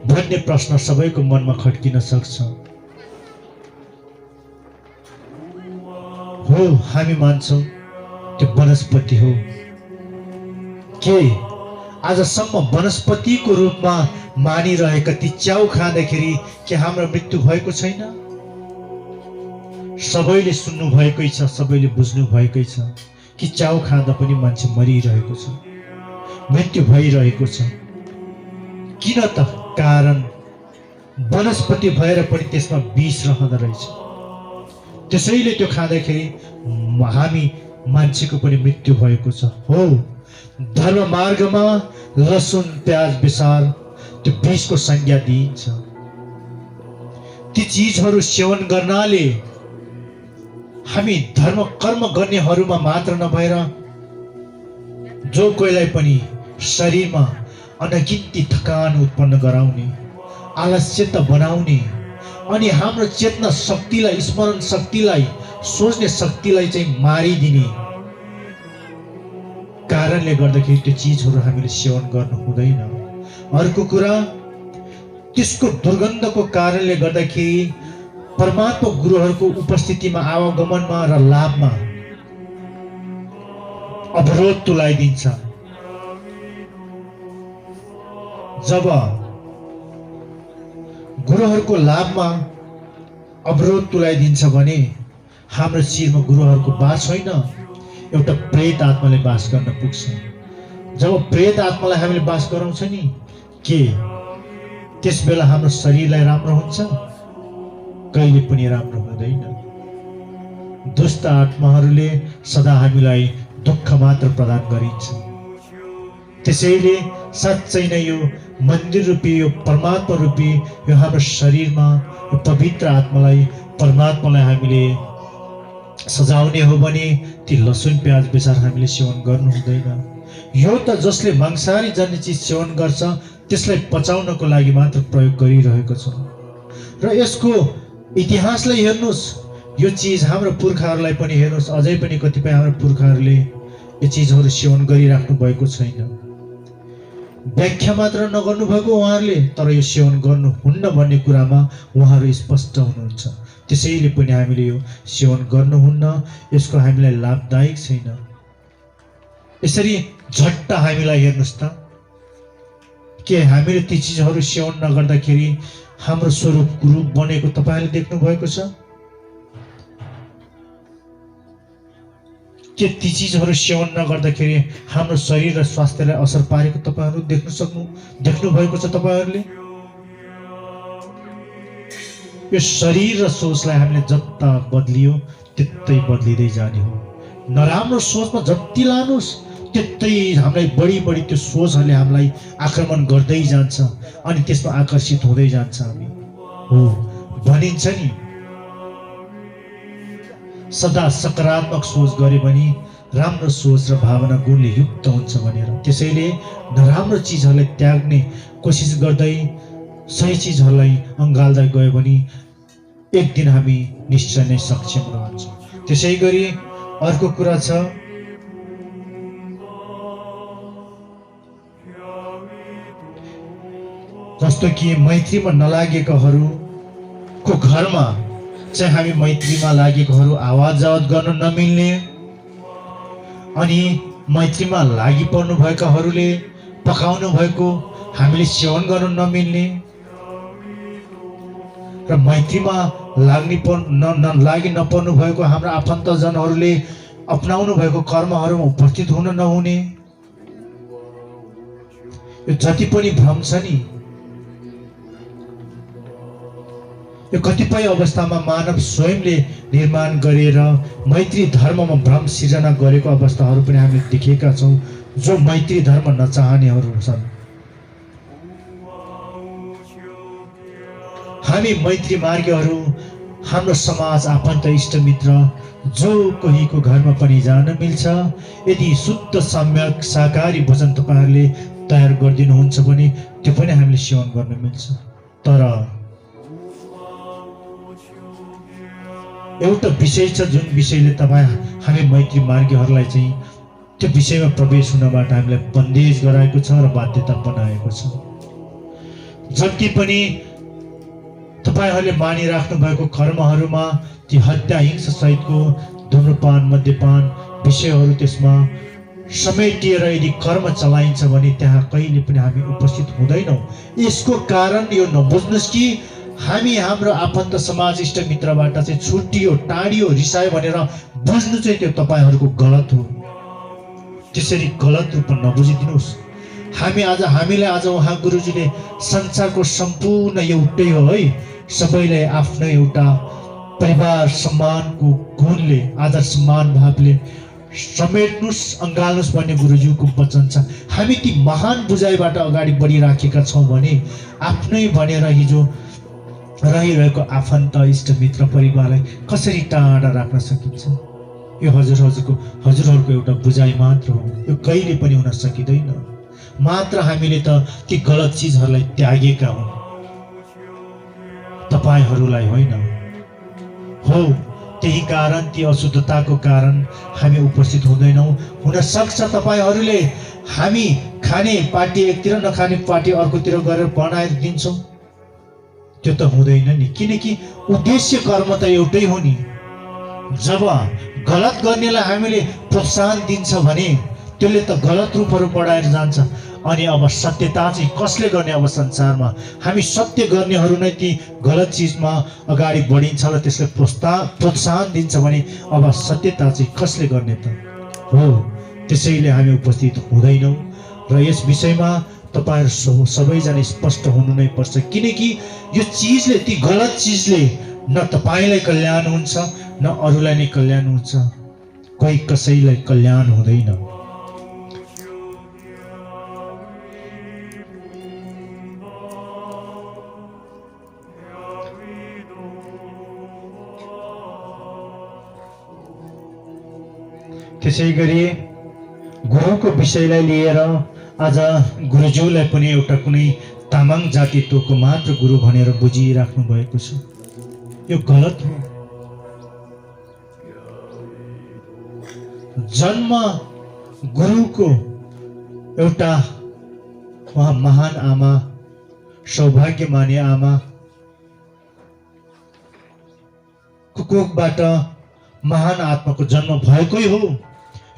भन्ने प्रश्न सबैको मनमा खड्किन सक्छ। हो, हामी मान्छौँ त्यो वनस्पति हो। के आजसम्म वनस्पतिको रूपमा मानिरहेका ती च्याउ खाँदाखेरि के हाम्रो मृत्यु भएको छैन? सबैले सुन्नु भएकै छ, सबैले बुझ्नु भएकै छ कि च्याउ खाँदा पनि मान्छे मरिरहेको छ, मृत्यु भइरहेको छ। किन त? कारण वनस्पति भएर पनि त्यसमा विष रहँदो रहेछ। त्यसैले त्यो खाँदाखेरि हामी मान्छेको पनि मृत्यु भएको छ। हो, धर्म मार्गमा लसुन, प्याज, बेसार त्यो विषको संज्ञा दिइन्छ। ती चिजहरू सेवन गर्नाले हामी धर्म कर्म गर्नेहरूमा मात्र नभएर जो कोहीलाई पनि शरीरमा अनगिन्ती थकान उत्पन्न गराउने, आलस्यता बनाउने अनि हाम्रो चेतना शक्तिलाई, स्मरण शक्तिलाई, सोच्ने शक्तिलाई चाहिँ मारिदिने कारणले गर्दाखेरि त्यो चिजहरू हामीले सेवन गर्नु हुँदैन। अर्को कुरा, त्यसको दुर्गन्धको कारणले गर्दाखेरि परमात्मा गुरुहरूको उपस्थितिमा, आवागमनमा र लाभमा अवरोध तुलाइदिन्छ। जब गुरुहरूको लाभमा अवरोध तुलाइदिन्छ भने हाम्रो शिरमा गुरुहरूको बास होइन, एउटा प्रेत आत्माले बास गर्न पुग्छ। जब प्रेत आत्मालाई हामीले बास गराउँछ नि, के त्यस बेला हाम्रो शरीरलाई राम्रो हुन्छ? कहिले पनि राम्रो हुँदैन। दुष्ट आत्माहरूले सदा हामीलाई दुःख मात्र प्रदान गरिन्छ। त्यसैले साँच्चै नै यो मन्दिर रूपी, यो परमात्मा रूपी यो हाम्रो शरीरमा यो पवित्र आत्मालाई, परमात्मालाई हामीले सजाउने हो भने ती लसुन, प्याज, बेसार हामीले सेवन गर्नु हुँदैन। यो त जसले मांसाहारी जन्य चिज सेवन गर्छ त्यसलाई पचाउनको लागि मात्र प्रयोग गरिरहेको छ। र यसको इतिहासलाई हेर्नुहोस्, यो चिज हाम्रो पुर्खाहरूलाई पनि हेर्नुहोस्, अझै पनि कतिपय हाम्रो पुर्खाहरूले यो चिजहरू सेवन गरिराख्नु भएको छैन। व्याख्या मात्र नगर्नु भएको उहाँहरूले, तर यो सेवन गर्नुहुन्न भन्ने कुरामा उहाँहरू स्पष्ट हुनुहुन्छ। त्यसैले पनि हामीले यो सेवन गर्नुहुन्न, यसको हामीलाई लाभदायक छैन। यसरी झट्ट हामीलाई हेर्नुहोस् त, के हामीले ती चिजहरू सेवन नगर्दाखेरि हाम्रो स्वरूप रूप बनेको तपाईँहरूले देख्नु भएको छ? के ती चिजहरू सेवन नगर्दाखेरि हाम्रो शरीर र स्वास्थ्यलाई असर पारेको तपाईँहरू देख्नु भएको छ? तपाईँहरूले यो शरीर र सोचलाई हामीले जता बदलियो त्यतै बदलिँदै जाने हो। नराम्रो सोचमा जति लानुहोस् त्यतै हामीलाई बढी बढी त्यो सोचहरूले हामीलाई आक्रमण गर्दै जान्छ अनि त्यसमा आकर्षित हुँदै जान्छ हामी। हो, भनिन्छ नि सदा सकारात्मक सोच गरे भने राम्रो सोच र भावना गुणले युक्त हुन्छ भनेर। त्यसैले नराम्रो चिजहरूलाई त्याग्ने कोसिस गर्दै सही चिजहरूलाई अँगाल्दै गयो भने एक दिन हामी निश्चय नै सक्षम रहन्छौँ। त्यसै गरी अर्को कुरा छ, जस्तो कि मैत्रीमा नलागेकाहरूको घरमा चाहिँ हामी मैत्रीमा लागेकोहरू आवाज जावत गर्न नमिल्ने अनि मैत्रीमा लागि पर्नु भएकाहरूले पकाउनु भएको हामीले सेवन गर्न नमिल्ने र मैत्रीमा लागि नपर्नु भएको हाम्रा आफन्तजनहरूले अपनाउनु भएको कर्महरूमा उपस्थित हुन नहुने, यो जति पनि भ्रम छ नि, यो कतिपय अवस्थामा मानव स्वयंले निर्माण गरेर मैत्री धर्ममा भ्रम सिर्जना गरेको अवस्थाहरू पनि हामीले देखेका छौँ। जो मैत्री धर्म नचाहनेहरू छन्, हामी मैत्री मार्गीहरू, हाम्रो समाज आफन्त इष्टमित्र जो कोहीको घरमा पनि जान मिल्छ। यदि शुद्ध सम्यक शाकाहारी भोजन तपाईहरूले तयार गरिदिनुहुन्छ भने त्यो पनि हामीले सेवन गर्न मिल्छ। तर एउटा विषय छ जुन विषयले हामी मैत्री मार्गीहरूलाई चाहिँ त्यो विषयमा प्रवेश हुनबाट हामीलाई बन्देज गराएको छ र बाध्यता बनाएको छ। जति पनि तपाईहरूले मानिराख्नु भएको कर्महरूमा ती हत्या हिंसा सहितको धूम्रपान मद्यपान विषयहरू त्यसमा समेटिएर यदि कर्म चलाइन्छ भने त्यहाँ कहिले पनि हामी उपस्थित हुँदैनौँ। यसको कारण यो नबुझ्नुहोस् कि हामी हाम्रो आफन्त समाज इष्टमित्रबाट चाहिँ छुट्टियो, टाढियो, रिसायो भनेर बुझ्नु चाहिँ त्यो तपाईँहरूको गलत हो। त्यसरी गलत रूपमा नबुझिदिनुहोस्। हामीलाई आज उहाँ गुरुजीले संसारको सम्पूर्ण एउटै हो है, सबैलाई आफ्नो एउटा परिवार सम्मानको गुणले, आदर सम्मान भावले समेट्नुहोस्, अँगाल्नुहोस् भन्ने गुरुजीको वचन छ। हामी ती महान बुझाइबाट अगाडि बढिराखेका छौँ भने आफ्नै भनेर हिजो रहिरहेको आफन्त इष्टमित्र परिवारलाई कसरी टाढा राख्न सकिन्छ? यो हजुरहरूको एउटा बुझाइ मात्र हो, यो कहिले पनि हुन सकिँदैन। मात्र हामीले त ती गलत चिजहरूलाई त्यागेका हुन्, तपाईहरूलाई होइन हो। त्यही कारण ती अशुद्धताको कारण हामी उपस्थित हुँदैनौँ। हुन सक्छ तपाईहरूले हामी खाने पार्टी एकतिर नखाने पार्टी अर्कोतिर गरेर बनाएर दिन्छौँ, त्यो त हुँदैन नि, किनकि उद्देश्य कर्म त एउटै हो नि। जब गलत गर्नेलाई हामीले प्रोत्साहन दिन्छ भने त्यसले त गलत रूपहरू बढाएर जान्छ। अनि अब सत्यता चाहिँ कसले गर्ने? अब संसारमा हामी सत्य गर्नेहरू नै ती गलत चिजमा अगाडि बढिन्छ र त्यसले प्रोत्साहन दिन्छ भने अब सत्यता चाहिँ कसले गर्ने त हो। त्यसैले हामी उपस्थित हुँदैनौँ र यस विषयमा तपाईहरू सबैजना स्पष्ट हुनु नै पर्छ, किनकि यो चिजले, ती गलत चिजले न तपाईँलाई कल्याण हुन्छ न अरूलाई नै कल्याण हुन्छ, कोही कसैलाई कल्याण हुँदैन। त्यसै गरी गुरुको विषयलाई लिएर आज गुरुज्यूलाई पनि एउटा कुनै तामाङ जातित्वको मात्र गुरु भनेर बुझिराख्नु भएको छ, यो गलत हो। जन्म गुरुको एउटा उहाँ महान आमा, सौभाग्यमानी आमा, कुकोबाट महान आत्माको जन्म भएकै हो,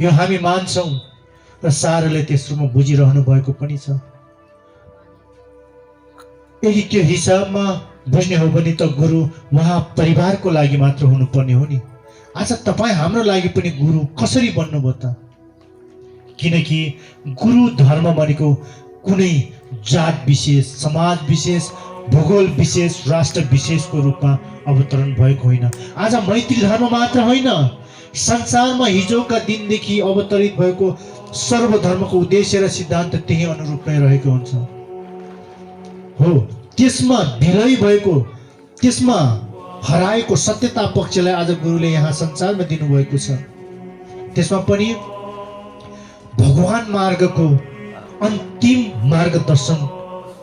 यो हामी मान्छौँ र साराले तेस्रोमा बुझिरहनु भएको पनि छ। यदि त्यो हिसाबमा बुझ्ने हो भने त गुरु उहाँ परिवारको लागि मात्र हुनुपर्ने हो नि। आज तपाईँ हाम्रो लागि पनि गुरु कसरी बन्नुभयो त? किनकि गुरु धर्म भनेको कुनै जात विशेष, समाज विशेष, भूगोल विशेष, राष्ट्र विशेषको रूपमा अवतरण भएको होइन। आज मैत्री धर्म मात्र होइन, संसारमा हिजोका दिनदेखि अवतरित भएको सर्वधर्मको उद्देश्य र सिद्धान्त त्यही अनुरूप नै रहेको हुन्छ हो। त्यसमा ढिलाइ भएको, त्यसमा हराएको सत्यता पक्षलाई आज गुरुले यहाँ संसारमा दिनुभएको छ। त्यसमा पनि भगवान मार्गको अन्तिम मार्गदर्शन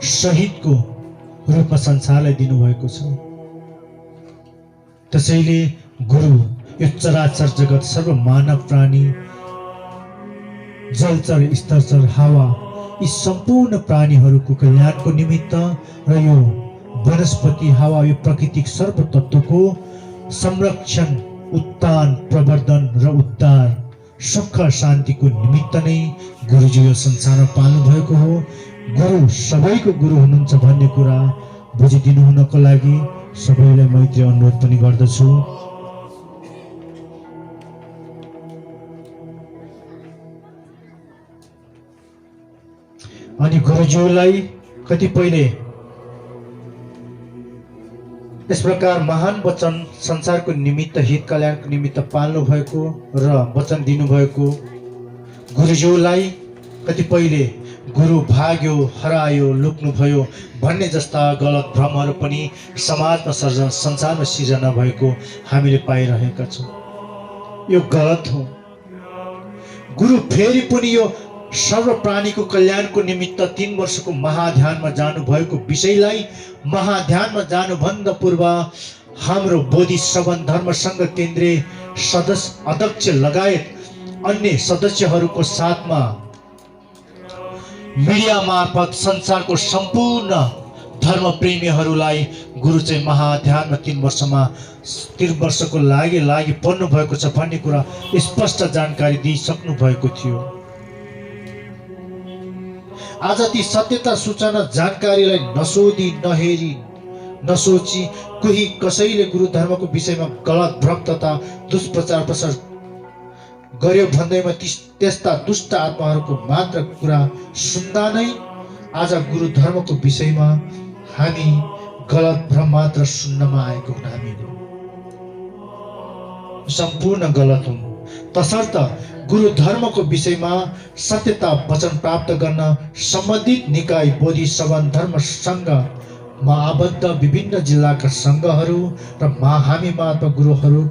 सहितको रूपमा संसारलाई दिनुभएको छ। त्यसैले गुरु यो चराचर जगत, सर्व मानव प्राणी, जलचर, स्थलचर, हावा, यी सम्पूर्ण प्राणीहरूको कल्याणको निमित्त र यो वनस्पति, हावा, यो प्राकृतिक सर्व तत्त्वको संरक्षण, उत्थान, प्रवर्धन र उद्धार सुख शान्तिको निमित्त नै गुरुजी यो संसारमा पाल्नु भएको हो। गुरु सबैको गुरु हुनुहुन्छ भन्ने कुरा बुझिदिनु हुनको लागि सबैलाई मैत्री अनुरोध पनि गर्दछु। अनि गुरुज्यूलाई कतिपयले यस प्रकार महान वचन संसारको निमित्त हित कल्याणको निमित्त पाल्नु भएको र वचन दिनुभएको गुरुज्यूलाई कतिपयले गुरु भाग्यो, हरायो, लुक्नुभयो भन्ने जस्ता गलत भ्रमहरू पनि समाजमा संसारमा सिर्जना भएको हामीले पाइरहेका छौँ। यो गलत हो। गुरु फेरि पनि यो सर्व प्राणीको कल्याणको निमित्त 3 वर्षको महाध्यानमा जानुभएको विषयलाई महाध्यानमा जानुभन्दा पूर्व हाम्रो बोधि श्रवण धर्म संघ केन्द्रीय सदस्य अध्यक्ष लगायत अन्य सदस्यहरूको साथमा मिडिया मार्फत संसारको सम्पूर्ण धर्म प्रेमीहरूलाई गुरु चाहिँ महाध्यानमा 3 वर्षको लागि पर्नु भएको छ भन्ने कुरा स्पष्ट जानकारी दिइसक्नु भएको थियो। आज ती सत्यता सूचना जानकारीलाई नसोधी नहेरी नसोची कोही कसैले गुरु धर्मको विषयमा गलत भ्रम तथा दुष्प्रचार प्रसार गर्यो भन्दैमा त्यस्ता दुष्ट आत्माहरूको मात्र कुरा सुन्दा नै आज गुरु धर्मको विषयमा हामी गलत भ्रम मात्र सुन्नमा आएको हुन्। हामीले सम्पूर्ण गलत हुन्। तसर्थ गुरु धर्मको विषयमा सत्यता वचन प्राप्त गर्न सम्बन्धित निकाय बोधि श्रवण धर्म संघमा आबद्ध विभिन्न जिल्लाका संघहरू र हामी मार्फत गुरुहरू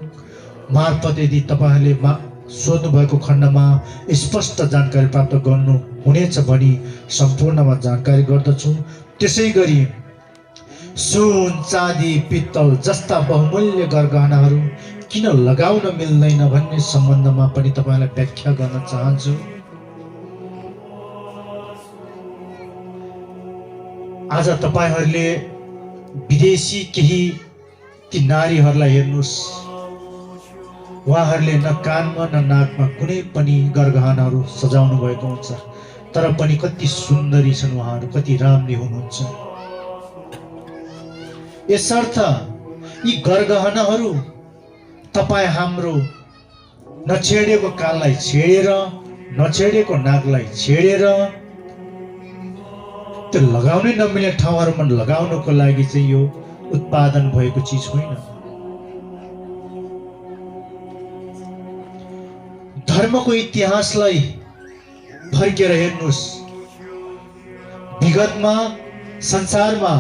मार्फत यदि तपाईँहरूले सोध्नु भएको खण्डमा स्पष्ट जानकारी प्राप्त गर्नु हुनेछ भनी सम्पूर्णमा जानकारी गर्दछु। त्यसै गरी सुन, चाँदी, पित्तल जस्ता बहुमूल्य गरगहनाहरू किन लगाउन मिल्दैन भन्ने सम्बन्धमा पनि तपाईलाई व्याख्या गर्न चाहन्छु। आज तपाईहरूले विदेशी केही ती नारीहरूलाई हेर्नुहोस्, उहाँहरूले न कानमा न नाकमा कुनै पनि गरगहनाहरू सजाउनु भएको हुन्छ, तर पनि कति सुन्दरी छन् उहाँहरू, कति राम्री हुनुहुन्छ। यसर्थ यी गरगहनाहरू तपाईँ हाम्रो नछेडेको कानलाई छेडेर नछेडेको नाकलाई छेडेर त्यो लगाउनै नमिल्ने ठाउँहरूमा लगाउनको लागि चाहिँ यो उत्पादन भएको चिज होइन। धर्मको इतिहासलाई फर्केर हेर्नुहोस्। विगतमा संसारमा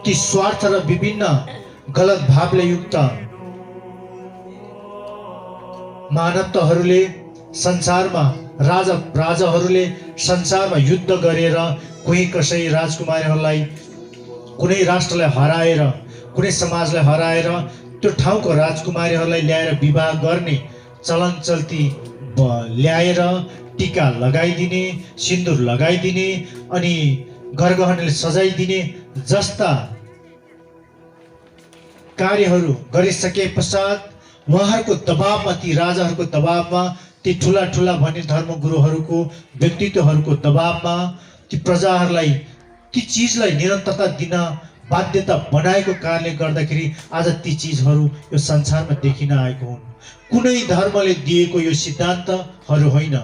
ती स्वार्थ र विभिन्न गलत भावले युक्त मानवताहरूले संसारमा राजाहरूले संसारमा युद्ध गरेर कोही कसै राजकुमारीहरूलाई कुनै राष्ट्रलाई हराएर कुनै समाजलाई हराएर त्यो ठाउँको राजकुमारीहरूलाई ल्याएर विवाह गर्ने चलन चल्ती ल्याएर टीका लगाइदिने, सिन्दुर लगाइदिने अनि गरगहनाले सजाइदिने जस्ता कार्यहरू गरिसके पश्चात उहाँहरूको दबावमा, ती राजाहरूको दबावमा, ती ठुला ठुला भन्ने धर्मगुरुहरूको व्यक्तित्वहरूको दबावमा ती प्रजाहरूलाई ती चिजलाई निरन्तरता दिन बाध्यता बनाएको कारणले गर्दाखेरि आज ती चिजहरू यो संसारमा देखिन आएको हुन्। कुनै धर्मले दिएको यो सिद्धान्तहरू होइन।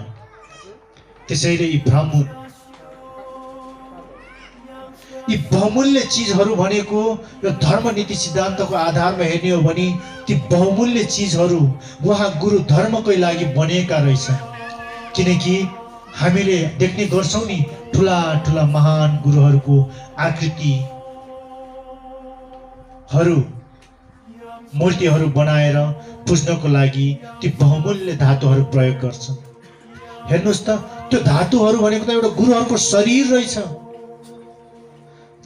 त्यसैले यी भ्रम हुन्। यी बहुमूल्य चिजहरू भनेको यो धर्म नीति सिद्धान्तको आधारमा हेर्ने हो भने ती बहुमूल्य चिजहरू उहाँ गुरु धर्मकै लागि बनेका रहेछन्। किनकि हामीले देख्ने गर्छौँ नि ठुला ठुला महान गुरुहरूको आकृतिहरू मूर्तिहरू बनाएर पुज्नको लागि ती बहुमूल्य धातुहरू प्रयोग गर्छन्। हेर्नुहोस् त, त्यो धातुहरू भनेको त एउटा गुरुहरूको शरीर रहेछ।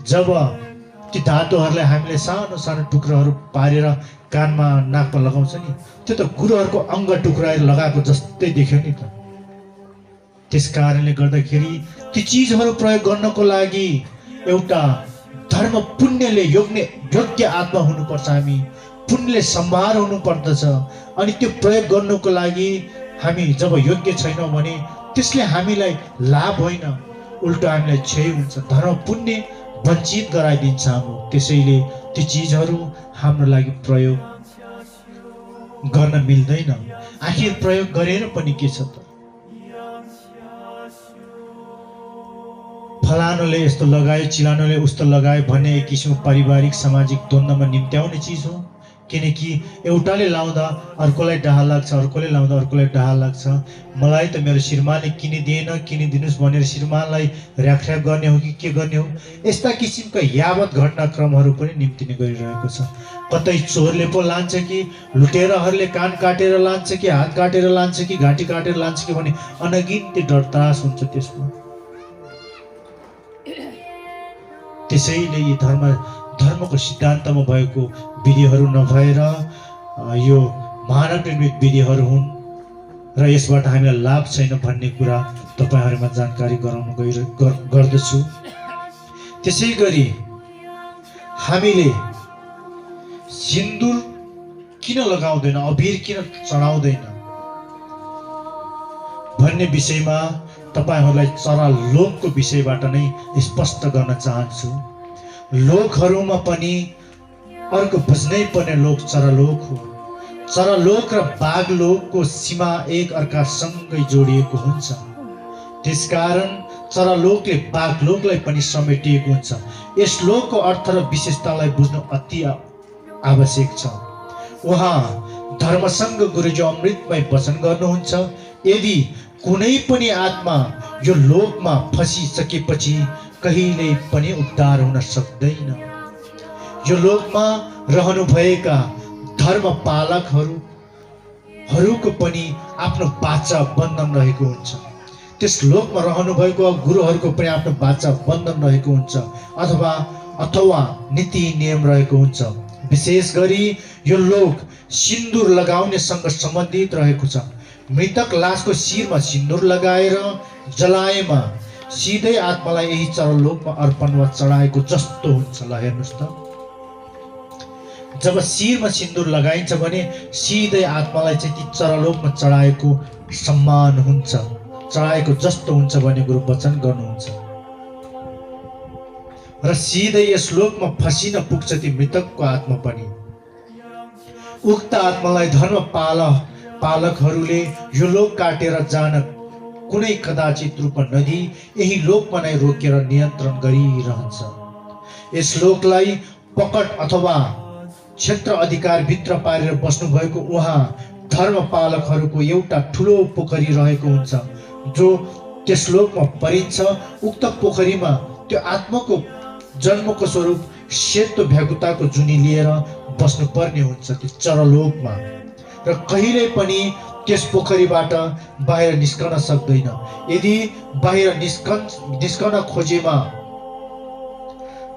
जब ती धातुहरूलाई हामीले सानो सानो टुक्राहरू पारेर कानमा नाकमा लगाउँछ नि, त्यो त गुरुहरूको अङ्ग टुक्राएर लगाएको जस्तै देख्यो नि त। त्यस कारणले गर्दाखेरि ती चिजहरू प्रयोग गर्नको लागि एउटा धर्म पुण्यले योग्य आत्मा हुनुपर्छ। हामी पुण्यले सम्भार हुनुपर्दछ। अनि त्यो प्रयोग गर्नुको लागि हामी जब योग्य छैनौँ भने त्यसले हामीलाई लाभ होइन, उल्टो हामीलाई क्षय हुन्छ, धर्म पुण्य वञ्चित गराइदिन्छ हाम्रो। त्यसैले ती चिजहरू हाम्रो लागि प्रयोग गर्न मिल्दैन। आखिर प्रयोग गरेर पनि के छ त? फलानुले यस्तो लगायो, चिलानुले उस्तो लगायो भन्ने एक किसिमको पारिवारिक सामाजिक द्वन्द्वमा निम्त्याउने चिज हो। किनकि एउटाले लाउँदा अर्कोलाई डाहा लाग्छ, अर्कोले लाउँदा अर्कोलाई डाहा लाग्छ। मलाई त मेरो श्रीमानले किनिदिएन, किनिदिनुहोस् भनेर श्रीमानलाई र्याखर्याख गर्ने हो कि के गर्ने हो? यस्ता किसिमका यावत घटनाक्रमहरू पनि निम्तिने गरिरहेको छ। कतै चोरले पो लान्छ कि लुटेराहरूले कान काटेर लान्छ कि हात काटेर लान्छ कि घाँटी काटेर लान्छ कि भन्ने अनगिन्ती डरतास हुन्छ त्यसमा। त्यसैले यी धर्मको सिद्धान्तमा भएको विधिहरू नभएर यो मानव निर्मित विधिहरू हुन् र यसबाट हामीलाई लाभ छैन भन्ने कुरा तपाईहरुमा जानकारी गराउन गर्दछु। त्यसै गरी हामीले सिन्दूर किन लगाउँदैन, अबीर किन चढाउँदैन भन्ने विषयमा तपाईहरुलाई चरा लोकको विषयबाट नै स्पष्ट गर्न चाहन्छु। लोकहरूमा पनि अर्को बुझ्नै पर्ने लोक चरालोक हो। चरालोक र बाघलोकको सीमा एक अर्कासँगै जोडिएको हुन्छ। त्यसकारण चरालोकले बाघलोकलाई पनि समेटिएको हुन्छ। यस लोकको अर्थ र विशेषतालाई बुझ्नु अति आवश्यक छ। उहाँ धर्मसँग गुरुजी अमृतमय वचन गर्नुहुन्छ, यदि कुनै पनि आत्मा यो लोकमा फसिसकेपछि कहिल्यै पनि उद्धार हुन सक्दैन। यो लोकमा रहनुभएका धर्म पालकहरूको पनि आफ्नो बाचा बन्धन रहेको हुन्छ। त्यस लोकमा रहनुभएको गुरुहरूको पनि आफ्नो बाचा बन्धन रहेको हुन्छ अथवा नीति नियम रहेको हुन्छ। विशेष गरी यो लोक सिन्दूर लगाउनेसँग सम्बन्धित रहेको छ। मृतक लासको शिरमा सिन्दूर लगाएर जलाएमा सिधै आत्मालाई यही चरलोकमा अर्पण वा चढाएको जस्तो हुन्छ। ल हेर्नुस् त, जब शिरमा सिन्दूर लगाइन्छ भने सिधै आत्मालाई चाहिँ ती चरलोकमा चढाएको सम्मान हुन्छ, चढाएको जस्तो हुन्छ भन्ने गुरु वचन गर्नुहुन्छ। र सिधै यस लोकमा फसिन पुग्छ ती मृतकको आत्मा पनि। उक्त आत्मालाई धर्म पालकहरूले यो लोक काटेर जान कुनै कदाचित रूप नदिई यही लोकमा नै रोकेर नियन्त्रण गरिरहन्छ। यस लोकलाई पकड अथवा क्षेत्र अधिकार भित्र पारेर बस्नु भएको उहाँ धर्म पालकहरूको एउटा ठुलो पोखरी रहेको हुन्छ जो त्यस लोकमा परिन्छ। उक्त पोखरीमा त्यो आत्माको जन्मको स्वरूप सेतो भ्याकुताको जुनी लिएर बस्नुपर्ने हुन्छ त्यो चरलोकमा, र कहिल्यै पनि त्यस पोखरीबाट बाहिर निस्कन सक्दैन। यदि बाहिर निस्कन खोजेमा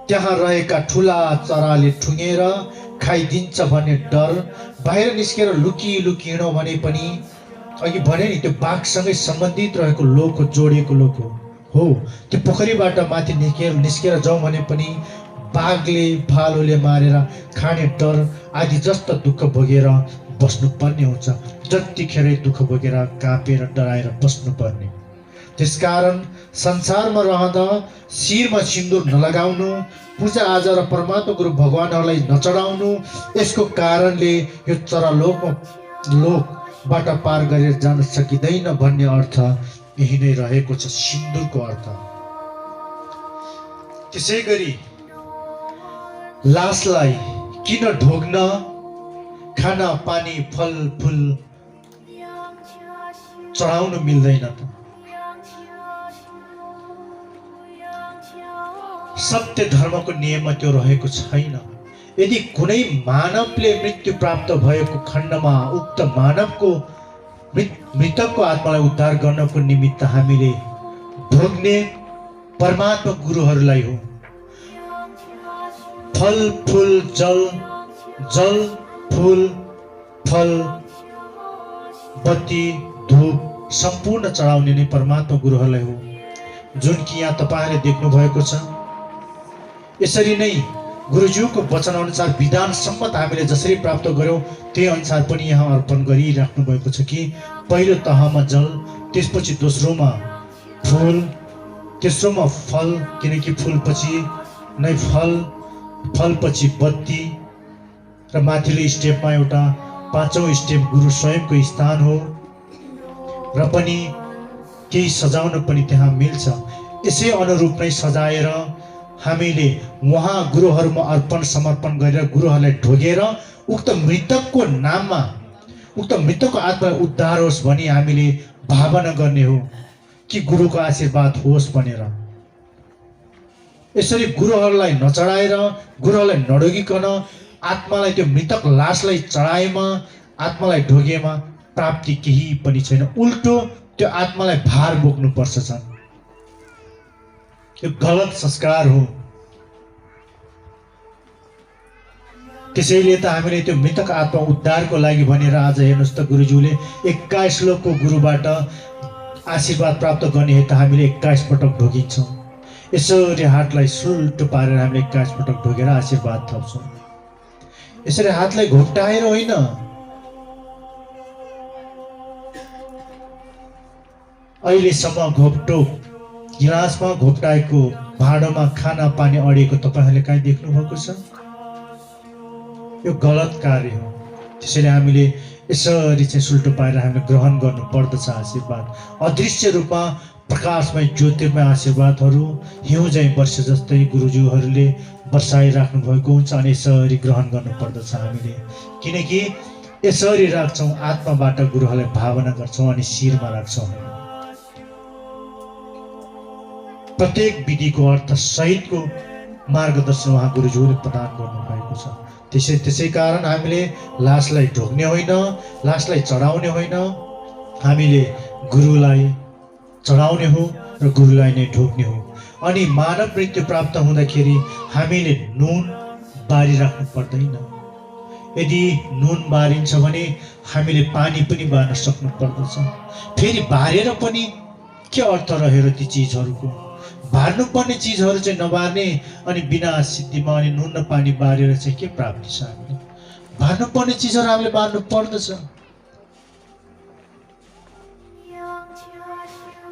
त्यहाँ रहेका ठुला चराले ठुङेर खाइदिन्छ भन्ने डर, बाहिर निस्केर लुकी हिँडौँ भने पनि अघि भने नि त्यो बाघसँगै सम्बन्धित रहेको लोक हो, जोडिएको लोक हो। त्यो पोखरीबाट माथि निस्केर जाउँ भने पनि बाघले भालुले मारेर खाने डर आदि जस्तो दुःख भोगेर बस्नुपर्ने हुन्छ। जतिखेरै दुःख भोगेर काँपेर डराएर बस्नुपर्ने। त्यसकारण संसारमा रहँदा शिरमा सिन्दूर नलगाउनु, पूजा आजा र परमात्मा गुरु भगवानहरूलाई नचढाउनु, यसको कारणले यो लोकबाट पार गरेर जान सकिँदैन भन्ने अर्थ यही नै रहेको छ सिन्दूरको अर्थ। त्यसै गरी लासलाई किन ढोग्न, खाना पानी फल फूल चढाउनु मिल्दैन त? सत्य धर्मको नियममा त्यो रहेको छैन। यदि कुनै मानवले मृत्यु प्राप्त भएको खण्डमा उक्त मानवको मृतकको आत्मालाई उद्धार गर्नको निमित्त हामीले भोग्ने परमात्मा गुरुहरूलाई हो। फल फूल जल फूल फल बत्ती धूप सम्पूर्ण चढाउने नै परमात्मा गुरुहरूलाई हो, जुन कि यहाँ तपाईहरुले देख्नु भएको छ। यसरी नै गुरुज्यूको वचन अनुसार विधान सम्मत हामीले जसरी प्राप्त गर्यौं त्यही अनुसार पनि यहाँ अर्पण गरिराख्नु भएको छ कि पहिलो तहमा जल, त्यसपछि दोस्रोमा फूल, तेस्रोमा फल, किनकि फूलपछि नै फल, फलपछि बत्ती र माथिल्लो स्टेपमा एउटा पाँचौं स्टेप गुरु स्वयंको स्थान हो र पनि केही सजाउन पनि त्यहाँ मिल्छ। यसै अनुरूप नै सजाएर हामीले उहाँ गुरुहरूमा अर्पण समर्पण गरेर गुरुहरूलाई ढोगेर उक्त मृतकको नाममा उक्त मृतकको आत्मा उद्धार होस् भनी हामीले भावना गर्ने हो कि गुरुको आशीर्वाद होस् भनेर। यसरी गुरुहरूलाई नचढाएर, गुरुहरूलाई नढोगिकन आत्मालाई त्यो मृतक लासलाई चढाएमा, आत्मालाई ढोगेमा प्राप्ति केही पनि छैन। उल्टो त्यो आत्मालाई भार बोक्नु पर्छ। यो गलत संस्कार हो। त्यसैले त हामीले त्यो मृतक आत्मा उद्धारको लागि भनेर आज हेर्नुहोस् त गुरुज्यूले 21 श्लोकको गुरुबाट आशीर्वाद प्राप्त गर्ने हेतु हामीले 21 पटक ढोगिन्छौँ। यसरी हातलाई सुल्टो पारेर हामीले 21 पटक ढोगेर आशीर्वाद थप्छौँ। यसरी हातलाई घोप्टाएर होइन, अहिलेसम्म घोप्टो गिलासमा घोप्टाएको भाँडोमा खाना पानी अडिएको तपाईहरूले कहीँ देख्नु भएको छ? यो गलत कार्य हो। त्यसैले हामीले यसरी चाहिँ सुल्टो पारेर हामीले ग्रहण गर्नु पर्दछ आशीर्वाद। अदृश्य रूपमा प्रकाशमय ज्योतिर्मय आशीर्वादहरू हिउँ झैँ वर्ष जस्तै गुरुज्यूहरूले वर्षाइराख्नु भएको हुन्छ अनि यसरी ग्रहण गर्नु पर्दछ हामीले। किनकि यसरी राख्छौँ, आत्माबाट गुरुहरूलाई भावना गर्छौँ अनि शिरमा राख्छौँ। प्रत्येक विधिको अर्थ सहितको मार्गदर्शन उहाँ गुरुज्यूले प्रदान गर्नु भएको छ। त्यसै कारण हामीले लासलाई ढोग्ने होइन, लासलाई चढाउने होइन, हामीले गुरुलाई चढाउने हो र गुरुलाई नै ढोग्ने हो। अनि मानव मृत्यु प्राप्त हुँदाखेरि हामीले नुन बारिराख्नु पर्दैन। यदि नुन बारिन्छ भने हामीले पानी पनि बार्न सक्नु पर्दछ। फेरि बारेर पनि के अर्थ रहेर ती चिजहरूको? बार्नुपर्ने चिजहरू चाहिँ नबार्ने अनि बिना सिद्धिमा अनि नुन र पानी बारेर चाहिँ के प्राप्ति छ? हामीले बार्नुपर्ने चिजहरू हामीले बार्नु पर्दछ।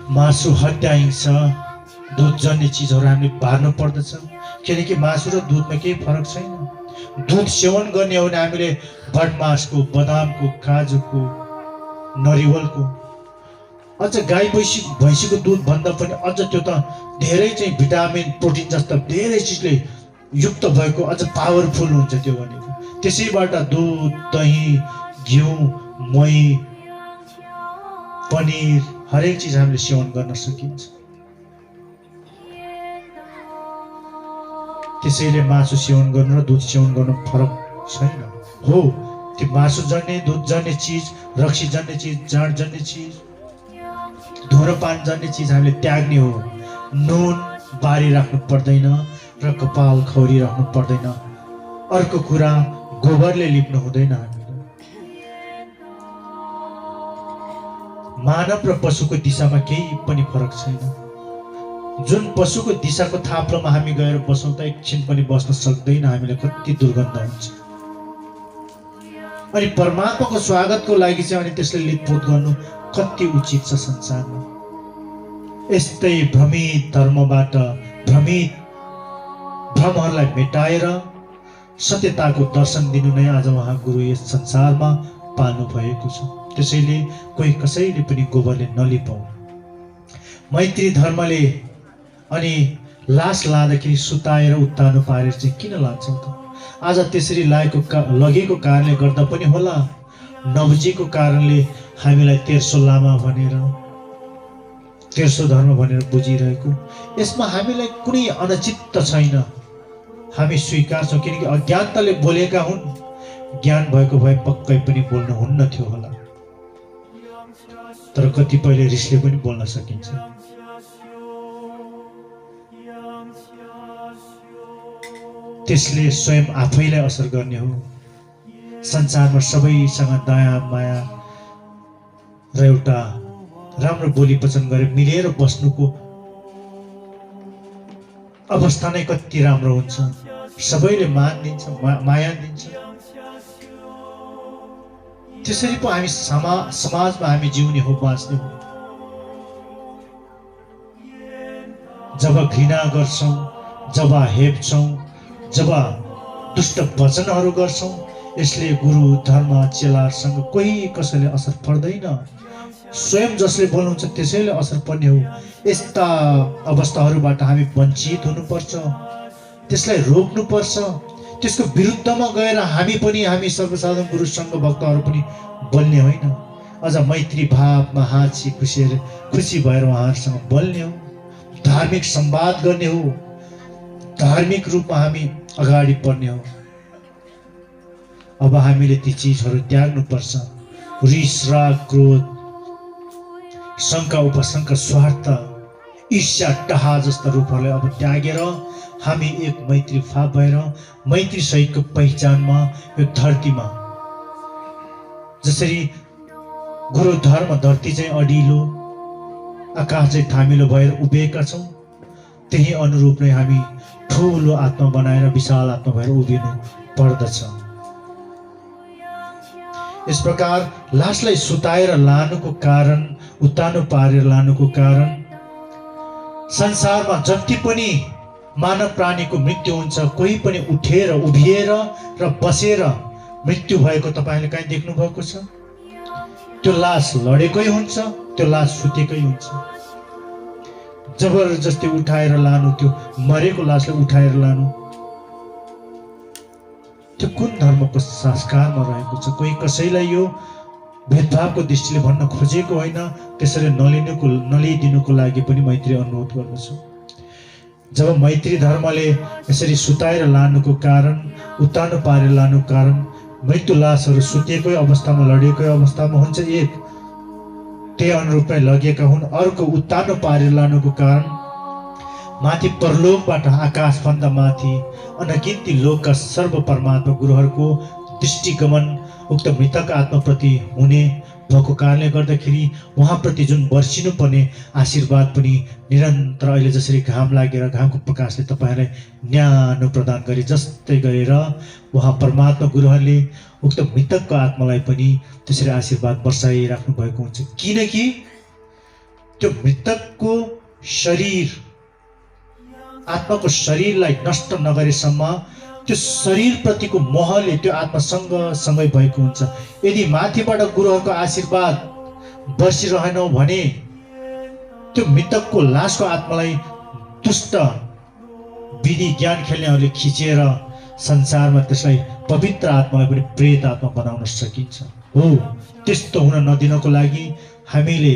मासु, हत्या, हिंसा, दुधजन्य चिजहरू हामीले बार्नु पर्दछ। किनकि मासु र दुधमा केही फरक छैन। दुध सेवन गर्ने हो भने हामीले बटमासको, बदामको, काजुको, नरिवलको, अझ गाई भैँसीको दुध भन्दा पनि अझ त्यो त धेरै चाहिँ भिटामिन प्रोटिन जस्ता धेरै चिजले युक्त भएको अझ पावरफुल हुन्छ त्यो भनेको। त्यसैबाट दुध, दही, घिउ, मही, पनिर हरेक चिज हामीले सेवन गर्न सकिन्छ। त्यसैले मासु सेवन गर्नु र दुध सेवन गर्नु फरक छैन। हो, त्यो मासु जन्ने, दुध जन्ने चिज, रक्सी जन्ने चिज, जाँड जन्ने चिज, धुम्रपान जन्ने चिज हामीले त्याग्ने हो। नुन बारिराख्नु पर्दैन र कपाल खौरिराख्नु पर्दैन। अर्को कुरा, गोबरले लिप्नु हुँदैन। हामीले मानव र पशुको दिशामा केही पनि फरक छैन। जुन पशुको दिशाको थाप्लोमा हामी गएर बसौँ त एकछिन पनि बस्न सक्दैन, हामीलाई कति दुर्गन्ध हुन्छ। अनि परमात्माको स्वागतको लागि चाहिँ अनि त्यसले लिपपोत गर्नु कति उचित छ संसारमा। यस्तै भ्रमित धर्मबाट भ्रमित भ्रमहरूलाई मेटाएर सत्यताको दर्शन दिनु नै आज उहाँ गुरु यस संसारमा पाल्नु भएको छ। त्यसैले कोही कसैले पनि गोबरले नलिपौँ। मैत्री धर्मले अनि लास लाँदाखेरि सुताएर उत्तानो पारेर चाहिँ किन लान्छौँ त? आज त्यसरी लगेको कारणले गर्दा पनि होला, नबुझेको कारणले हामीलाई तेर्सो लामा भनेर, तेर्सो धर्म भनेर बुझिरहेको। यसमा हामीलाई कुनै अनचित्त छैन, हामी स्वीकार्छौँ। किनकि अज्ञानताले बोलेका हुन्, ज्ञान भएको भए पक्कै पनि बोल्नु हुन्न थियो होला, तर कतिपयले रिसले पनि बोल्न सकिन्छ। त्यसले स्वयं आफैलाई असर गर्ने हो। संसारमा सबैसँग दया माया र एउटा राम्रो बोली वचन गरेर मिलेर बस्नुको अवस्था नै कति राम्रो हुन्छ। सबैले मान दिन्छ, माया दिन्छ। त्यसरी पो हामी समाजमा हामी जिउने हो, बाँच्ने हो। जब घृणा गर्छौं, जब हेप्छौं, जब दुष्ट वचनहरू गर्छौं, यसले गुरु धर्म चेलासँग कोही कसैले असर पर्दैन। स्वयं जसले बोल्नुहुन्छ त्यसैले असर पर्ने हो। यस्ता अवस्थाहरूबाट हामी वञ्चित हुनुपर्छ, त्यसलाई रोक्नुपर्छ। त्यसको विरुद्धमा गएर हामी सर्वसाधारण गुरु सङ्घ भक्तहरू पनि बोल्ने होइन, अझ मैत्री भावमा हाँसी खुसी भएर उहाँहरूसँग बोल्ने हो, धार्मिक संवाद गर्ने हो, धार्मिक रूपमा हामी अगाडि बढ्ने हो। अब हामीले ती चिजहरू त्याग्नुपर्छ। रिस, राग, क्रोध, शङ्का, उपशङ्का, स्वार्थ, ईर्ष्या, टहा जस्ता रूपहरूलाई अब त्यागेर हामी एक मैत्री भाव भएर मैत्री सहितको पहिचानमा यो धरतीमा जसरी गुरु धर्म धरती चाहिँ अडिलो, आकाश चाहिँ थामिलो भएर उभिएका छौँ, त्यही अनुरूप नै हामी ठुलो आत्मा बनाएर विशाल आत्मा भएर उभिनु पर्दछ। यस प्रकार लासलाई सुताएर लानुको कारण, उत्तानो पारेर लानुको कारण, संसारमा जति पनि मानव प्राणीको मृत्यु हुन्छ, कोही पनि उठेर उभिएर र बसेर मृत्यु भएको तपाईले कहीँ देख्नु भएको छ? त्यो लास लडेकै हुन्छ, त्यो लास सुतेकै हुन्छ। जबरजस्ती उठाएर लानु, त्यो मरेको लासलाई उठाएर लानु, त्यो कुन धर्मको संस्कारमा रहेको छ? कोही कसैलाई यो भेदभावको दृष्टिले भन्न खोजेको होइन, त्यसरी नलिदिनुको लागि पनि मैत्री अनुरोध गर्दछु। जब मैत्री धर्मले यसरी सुताएर लानुको कारण, उत्तानो पारेर लानुको कारण, मृत्यु लासहरू सुतेकै अवस्थामा, लडेकै अवस्थामा हुन्छ एक, त्यही अनुरूपमै लगेका हुन्। अर्को उत्तानो पारेर लानुको कारण माथि परलोकबाट, आकाशभन्दा माथि अनगिन्ती लोकका सर्व परमात्मा गुरुहरूको दृष्टिगमन उक्त मृतक आत्माप्रति हुने भएको कारणले गर्दाखेरि उहाँप्रति जुन वर्षिनु पर्ने आशीर्वाद पनि निरन्तर अहिले जसरी घाम लागेर घामको प्रकाशले तपाईँलाई न्यानो प्रदान गरे जस्तै गरेर उहाँ परमात्मा गुरुहरूले उक्त मृतकको आत्मालाई पनि त्यसरी आशीर्वाद वर्षाइराख्नु भएको हुन्छ। किनकि त्यो मृतकको शरीर, आत्माको शरीरलाई नष्ट नगरेसम्म त्यो शरीरप्रतिको मोहले त्यो आत्मासँग सँगै भएको हुन्छ। यदि माथिबाट गुरुहरूको आशीर्वाद बसिरहेनौ भने त्यो मृतकको लासको आत्मालाई दुष्ट विधि ज्ञान खेल्नेहरूले खिचेर संसारमा त्यसलाई पवित्र आत्मालाई पनि प्रेत आत्मा बनाउन सकिन्छ। हो, त्यस्तो हुन नदिनको लागि हामीले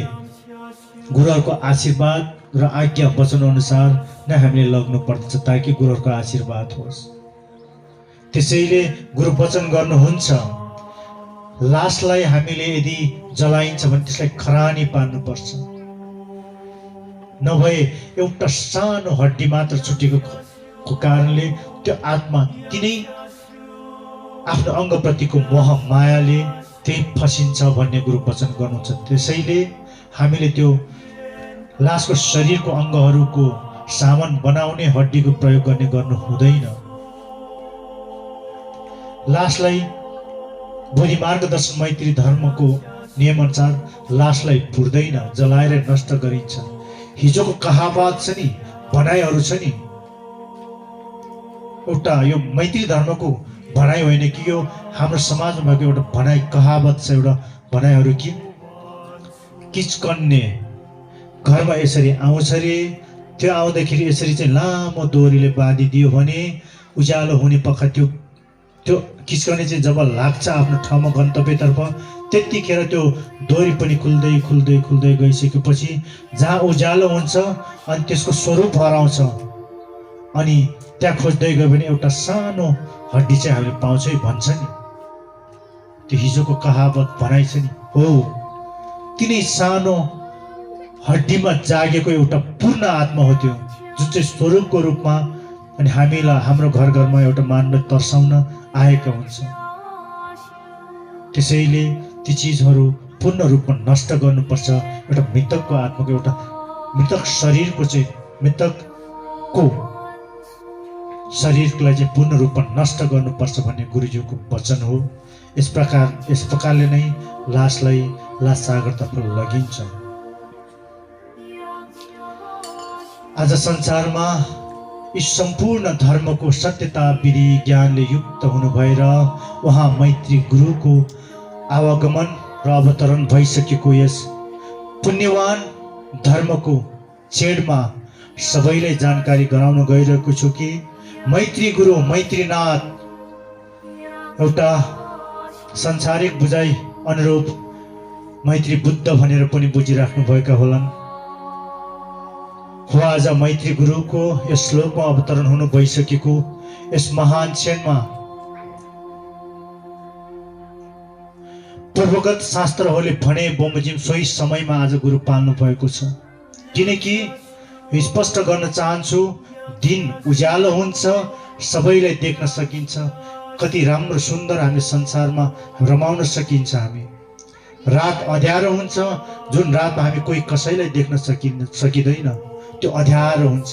गुरुहरूको आशीर्वाद र आज्ञा वचन अनुसार नै हामीले लग्नु पर्दछ ताकि गुरुहरूको आशीर्वाद होस्। त्यसैले गुरु वचन गर्नुहुन्छ, लासलाई हामीले यदि जलाइन्छ भने त्यसलाई खरानी पार्नुपर्छ, नभए एउटा सानो हड्डी मात्र छुटेको कारणले त्यो आत्मा तिनै आफ्नो अङ्गप्रतिको मोह मायाले त्यही फसिन्छ भन्ने गुरु वचन गर्नुहुन्छ। त्यसैले हामीले त्यो लासको शरीरको अङ्गहरूको सामान बनाउने हड्डीको प्रयोग गर्नु हुँदैन। लासलाई बोधि मार्गदर्शन मैत्री धर्मको नियमअनुसार लासलाई पुर्दैन, जलाएर नष्ट गरिन्छ। हिजोको कहावत छ नि, भनाइहरू छ नि, एउटा यो मैत्री धर्मको भनाइ होइन कि यो हाम्रो समाजमा भएको एउटा भनाइ कहावत छ, एउटा भनाइहरू कि किचकन्ने घरमा यसरी आउँछ रे, त्यो आउँदाखेरि यसरी चाहिँ लामो दोरीले बाँधिदियो भने उज्यालो हुने पख त्यो किचकने चाहिँ जब लाग्छ आफ्नो ठाउँमा गन्तव्यतर्फ, त्यतिखेर त्यो दोरी पनि खुल्दै खुल्दै खुल्दै गइसकेपछि जहाँ उज्यालो हुन्छ अनि त्यसको स्वरूप हराउँछ, अनि त्यहाँ खोज्दै गयो भने एउटा सानो हड्डी चाहिँ हामीले पाउँछौँ भन्छ नि, त्यो हिजोको कहावत भनाइ छ नि। हो, तिनै सानो हड्डीमा जागेको एउटा पूर्ण आत्मा हो त्यो, जुन चाहिँ स्वरूपको रूपमा अनि हामीलाई हाम्रो घर घरमा एउटा मानव तर्साउन आएका हुन्छ। त्यसैले ती चिजहरू पूर्ण रूपमा नष्ट गर्नुपर्छ। एउटा मृतकको आत्माको, एउटा मृतक शरीरको चाहिँ मृतकको शरीरलाई चाहिँ पूर्ण रूपमा नष्ट गर्नुपर्छ भन्ने गुरुज्यूको वचन हो। यस प्रकारले नै लासलाई लासागरतर्फ लगिन्छ। आज संसारमा यी सम्पूर्ण धर्मको सत्यता विधि ज्ञानले युक्त हुनुभएर उहाँ मैत्री गुरुको आवागमन र अवतरण भइसकेको यस पुण्यवान धर्मको छेडमा सबैलाई जानकारी गराउन गइरहेको छु कि मैत्री गुरु मैत्रीनाथ एउटा संसारिक बुझाइ अनुरूप मैत्री बुद्ध भनेर पनि बुझिराख्नु भएका होलान्। हो आज मैत्री गुरुको यस श्लोकमा अवतरण हुनु भइसकेको यस महान क्षणमा पूर्वगत शास्त्रहरूले भने बमोजिम सोही समयमा आज गुरु पाल्नु भएको छ। किनकि स्पष्ट गर्न चाहन्छु, दिन उज्यालो हुन्छ, सबैलाई देख्न सकिन्छ, कति राम्रो सुन्दर हामी संसारमा रमाउन सकिन्छ। हामी रात अँध्यारो हुन्छ, जुन रातमा हामी कोही कसैलाई देख्न सकिँदैन, त्यो अँध्यारो हुन्छ।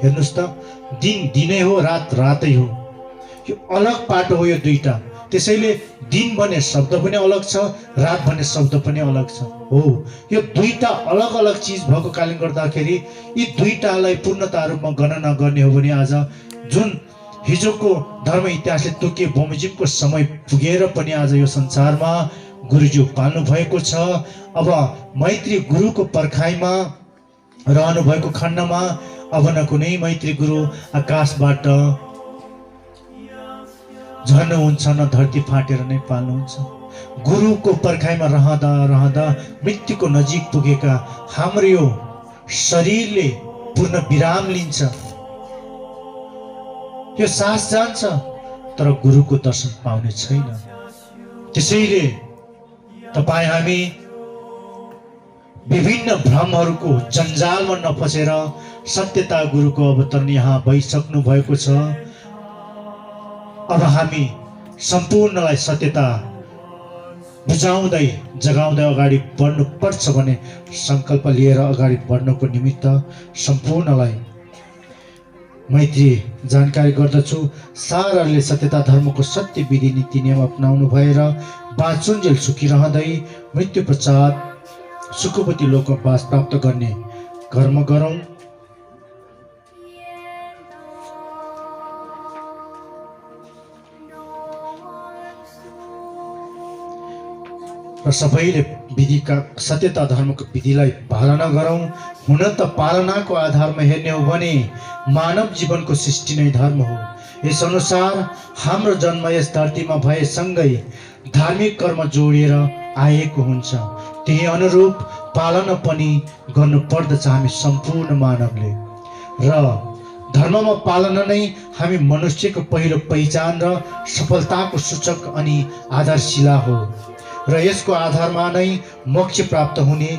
हेर्नुहोस् त, दिन दिनै हो, रात रातै हो, यो अलग पाटो हो यो दुईटा। त्यसैले दिन भन्ने शब्द पनि अलग छ, रात भन्ने शब्द पनि अलग छ। हो, यो दुईटा अलग अलग चिज भएको कारणले गर्दाखेरि यी दुईटालाई पूर्णता रूपमा गणना गर्ने हो भने आज जुन हिजोको धर्म इतिहासले तोकिए बमोजिमको समय पुगेर पनि आज यो संसारमा गुरुज्यू पाल्नु भएको छ। अब मैत्री गुरुको पर्खाइमा रहनु भएको खण्डमा अब न कुनै मैत्री गुरु आकाशबाट झर्नुहुन्छ, न धरती फाटेर नै पाल्नुहुन्छ। गुरुको पर्खाइमा रहँदा रहँदा मृत्युको नजिक पुगेका हाम्रो यो शरीरले पूर्ण विराम लिन्छ, यो सास जान्छ, तर गुरुको दर्शन पाउने छैन। त्यसैले तपाईँ हामी विभिन्न भ्रमहरूको जन्जालमा नफसेर सत्यता गुरुको अवतरण यहाँ भइसक्नु भएको छ। अब हामी सम्पूर्णलाई सत्यता बुझाउँदै जगाउँदै अगाडि बढ्नुपर्छ भन्ने सङ्कल्प लिएर अगाडि बढ्नको निमित्त सम्पूर्णलाई मैत्री जानकारी गर्दछु। साराले सत्यता धर्मको सत्य विधि नीति नियम अपनाउनु भएर बाँचुन्जेल सुखी रहँदै मृत्यु पश्चात सुखवती लोकमा वास प्राप्त गर्ने कर्म गरौँ। र सबैले विधिका सत्यता धर्मको विधिलाई पालना गरौँ। हुन त पालनाको आधारमा हेर्ने हो भने मानव जीवनको सृष्टि नै धर्म हो। यस अनुसार हाम्रो जन्म यस धरतीमा भएसँगै धार्मिक कर्म जोडिएर आएको हुन्छ। त्यही अनुरूप पालना पनि गर्नुपर्दछ हामी सम्पूर्ण मानवले। र धर्ममा पालना नै हामी मनुष्यको पहिलो पहिचान र सफलताको सूचक अनि आधारशिला हो। र यसको आधारमा नै मोक्ष प्राप्त हुने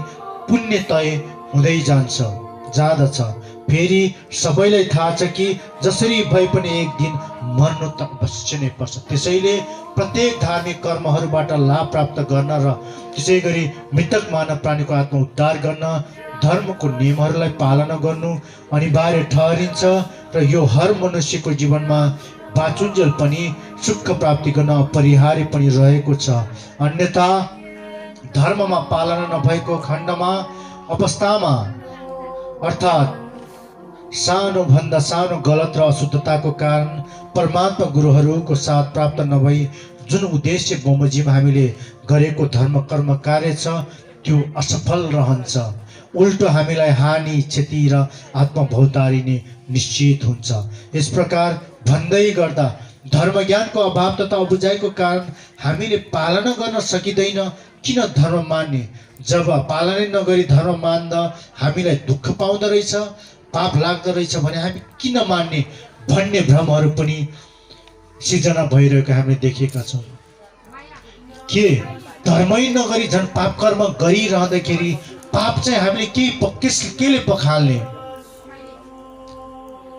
पुण्य तय हुँदै जाँदछ। फेरि सबैलाई थाहा छ कि जसरी भए पनि एक दिन मर्नु त अवश्य नै पर्छ। त्यसैले प्रत्येक धार्मिक कर्महरूबाट लाभ प्राप्त गर्न र त्यसै गरी मृतक मानव प्राणीको आत्मा उद्धार गर्न धर्मको नियमहरूलाई पालना गर्नु अनिवार्य ठहरिन्छ। र यो हर मनुष्यको जीवनमा बाँचुन्जेल पनि सुख प्राप्ति गर्न अपरिहार्य पनि रहेको छ। अन्यथा धर्ममा पालना नभएको खण्डमा अवस्थामा अर्थात् सानो भन्दा सानो गलत र अशुद्धताको कारण परमात्मा गुरुहरूको साथ प्राप्त नभई जुन उद्देश्य बमोजिम हामीले गरेको धर्म कर्म कार्य छ त्यो असफल रहन्छ। उल्टो हामीलाई हानि क्षति र आत्मभौतारी नै निश्चित हुन्छ। यस प्रकार भन्दै गर्दा धर्म ज्ञानको अभाव तथा अबुझाइको कारण हामीले पालना गर्न सकिँदैन। किन धर्म मान्ने? जब पालनै नगरी धर्म मान्दा हामीलाई दुःख पाउँदो रहेछ, पाप लाग्दो रहेछ भने हामी किन मान्ने भन्ने भ्रमहरू पनि सिर्जना भइरहेको हामीले देखेका छौँ। के धर्मै नगरी झन् पाप कर्म गरिरहँदाखेरि पाप चाहिँ हामीले केले पखाल्ने?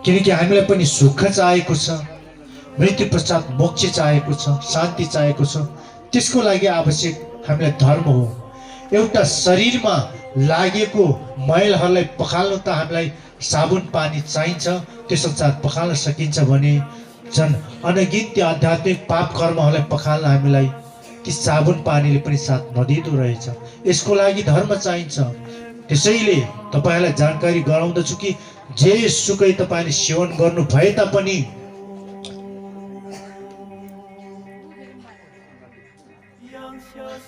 किनकि हामीलाई पनि सुख चाहेको छ, मृत्यु पश्चात मोक्ष चाहेको छ, शान्ति चाहेको छ। त्यसको लागि आवश्यक हामीलाई धर्म हो। एउटा शरीरमा लागेको मैलहरूलाई पखाल्नु त हामीलाई साबुन पानी चाहिन्छ, त्यो संसार पखाल्न सकिन्छ भने झन् अनगिन्ती आध्यात्मिक पाप कर्महरूलाई पखाल्न हामीलाई ती साबुन पानीले पनि साथ नदिँदो रहेछ। यसको लागि धर्म चाहिन्छ। त्यसैले तपाईँलाई जानकारी गराउँदछु कि जे सुकै तपाईँले सेवन गर्नु भए तापनि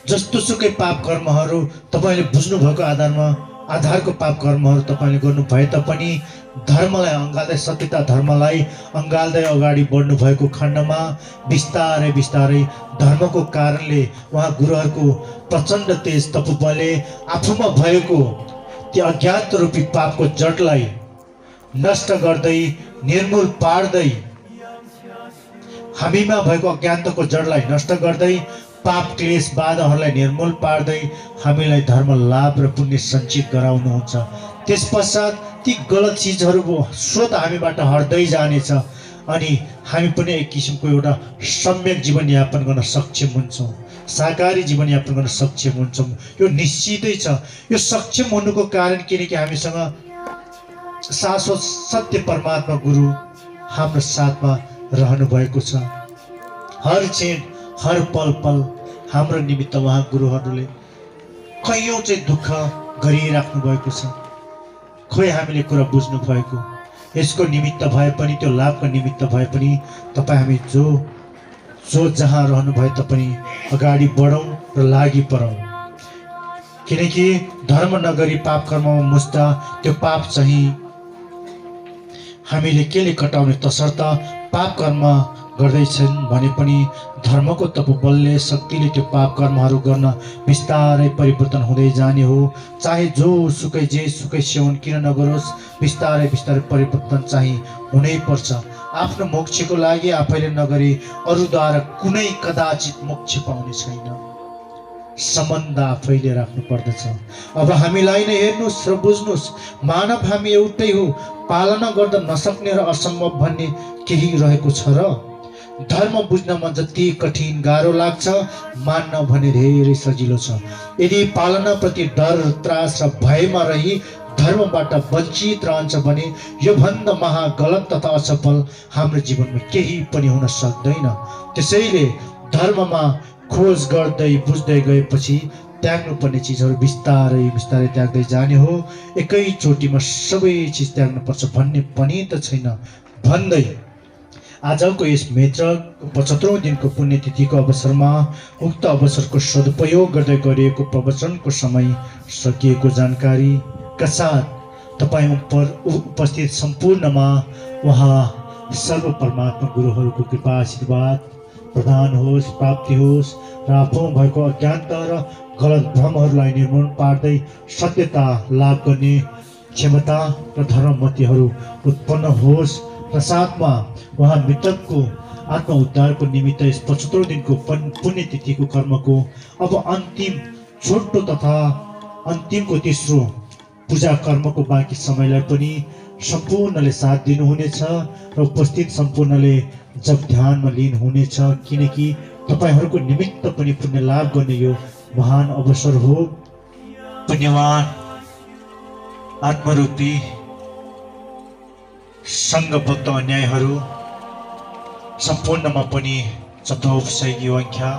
जस्तो सुकै पाप कर्महरू तपाईँले बुझ्नु भएको आधारको पाप कर्महरू तपाईँले गर्नु भए तापनि धर्मलाई अँगाल्दै, सत्यता धर्मलाई अँगाल्दै अगाडि बढ्नु भएको खण्डमा बिस्तारै बिस्तारै धर्मको कारणले उहाँ गुरुहरूको प्रचण्ड तेज तपबलले आफूमा भएको त्यो अज्ञात रूपी पापको जडलाई नष्ट गर्दै, निर्मूल पार्दै, हामीमा भएको अज्ञानताको जडलाई नष्ट गर्दै, पाप क्लेश बाधाहरूलाई निर्मूल पार्दै हामीलाई धर्म लाभ र पुण्य सञ्चित गराउनुहुन्छ। त्यस पश्चात ती गलत चिजहरू स्रोत हामीबाट हट्दै जानेछ अनि हामी पनि एक किसिमको एउटा सम्यक जीवनयापन गर्न सक्षम हुन्छौँ, शाकाहारी जीवनयापन गर्न सक्षम हुन्छौँ। यो निश्चितै छ। यो सक्षम हुनुको कारण किनकि हामीसँग शाश्वत सत्य परमात्मा गुरु हाम्रो साथमा रहनु भएको छ। हर क्षण हर पल पल हाम्रो निमित्त उहाँ गुरुहरूले कैयौँ चाहिँ दुःख गरिराख्नु भएको छ। खोइ हामीले कुरा बुझ्नु भएको, यसको निमित्त भए पनि त्यो लाभको निमित्त भए पनि तपाईँ हामी जो जहाँ रहनु भए तापनि अगाडि बढौँ र लागि परौँ। किनकि धर्म नगरी पाप कर्ममा मुस्दा त्यो पाप चाहिँ हामीले केले कटाउने, तसर्थ पाप कर्म गर्दैछन् भने पनि धर्मको तपबलले शक्तिले त्यो पाप कर्महरू गर्न बिस्तारै परिवर्तन हुँदै जाने हो। चाहे जो सुकै जे सुकै सेवन किन नगरोस्, बिस्तारै बिस्तारै परिवर्तन चाहिँ हुनै पर्छ। आफ्नो मोक्षको लागि आफैले नगरी अरूद्वारा कुनै कदाचित मोक्ष पाउने छैन। सम्बन्ध आफैले राख्नु पर्दछ। अब हामीलाई नै हेर्नुहोस् र बुझ्नुहोस्, मानव हामी एउटै हो। पालना गर्न नसक्ने र असम्भव भन्ने केही रहेको छ र? धर्म बुझ्नमा जति कठिन गाह्रो लाग्छ, मान्न भने धेरै सजिलो छ। यदि पालनाप्रति डर, त्रास र भयमा रही धर्मबाट वञ्चित रहन्छ भने योभन्दा महागलत तथा असफल हाम्रो जीवनमा केही पनि हुन सक्दैन। त्यसैले धर्ममा खोज गर्दै बुझ्दै गएपछि त्याग्नुपर्ने चिजहरू बिस्तारै बिस्तारै त्याग्दै जाने हो। एकैचोटिमा सबै चिज त्याग्नुपर्छ भन्ने पनि त छैन। भन्दै आजको यस मैत्रको 75औं दिनको पुण्यतिथिको अवसरमा उक्त अवसरको सदुपयोग गर्दै गरिएको प्रवचनको समय सकिएको जानकारीका साथ तपाईँ उपस्थित सम्पूर्णमा उहाँ सर्व परमात्मा गुरुहरूको कृपा आशीर्वाद प्रदान होस्, प्राप्ति होस् र आफूमा भएको अज्ञानता र गलत भ्रमहरूलाई निर्मूल पार्दै सत्यता लाभ गर्ने क्षमता र धर्ममतीहरू उत्पन्न होस् र साथमा उहाँ मृतकको आत्म उद्धारको निमित्त यस 75औं दिनको पुण्यतिथिको कर्मको अब अन्तिम छोटो तथा अन्तिमको तेस्रो पूजा कर्मको बाँकी समयलाई पनि सम्पूर्णले साथ दिनुहुनेछ र उपस्थित सम्पूर्णले जब ध्यानमा लिनुहुनेछ। किनकि तपाईहरूको निमित्त पनि पुण्य लाभ गर्ने यो महान अवसर हो। पुण्यवान आत्मरूपी सङ्घबद्ध अन्यायहरू सम्पूर्णमा पनि चतुर्विषयी आज्ञा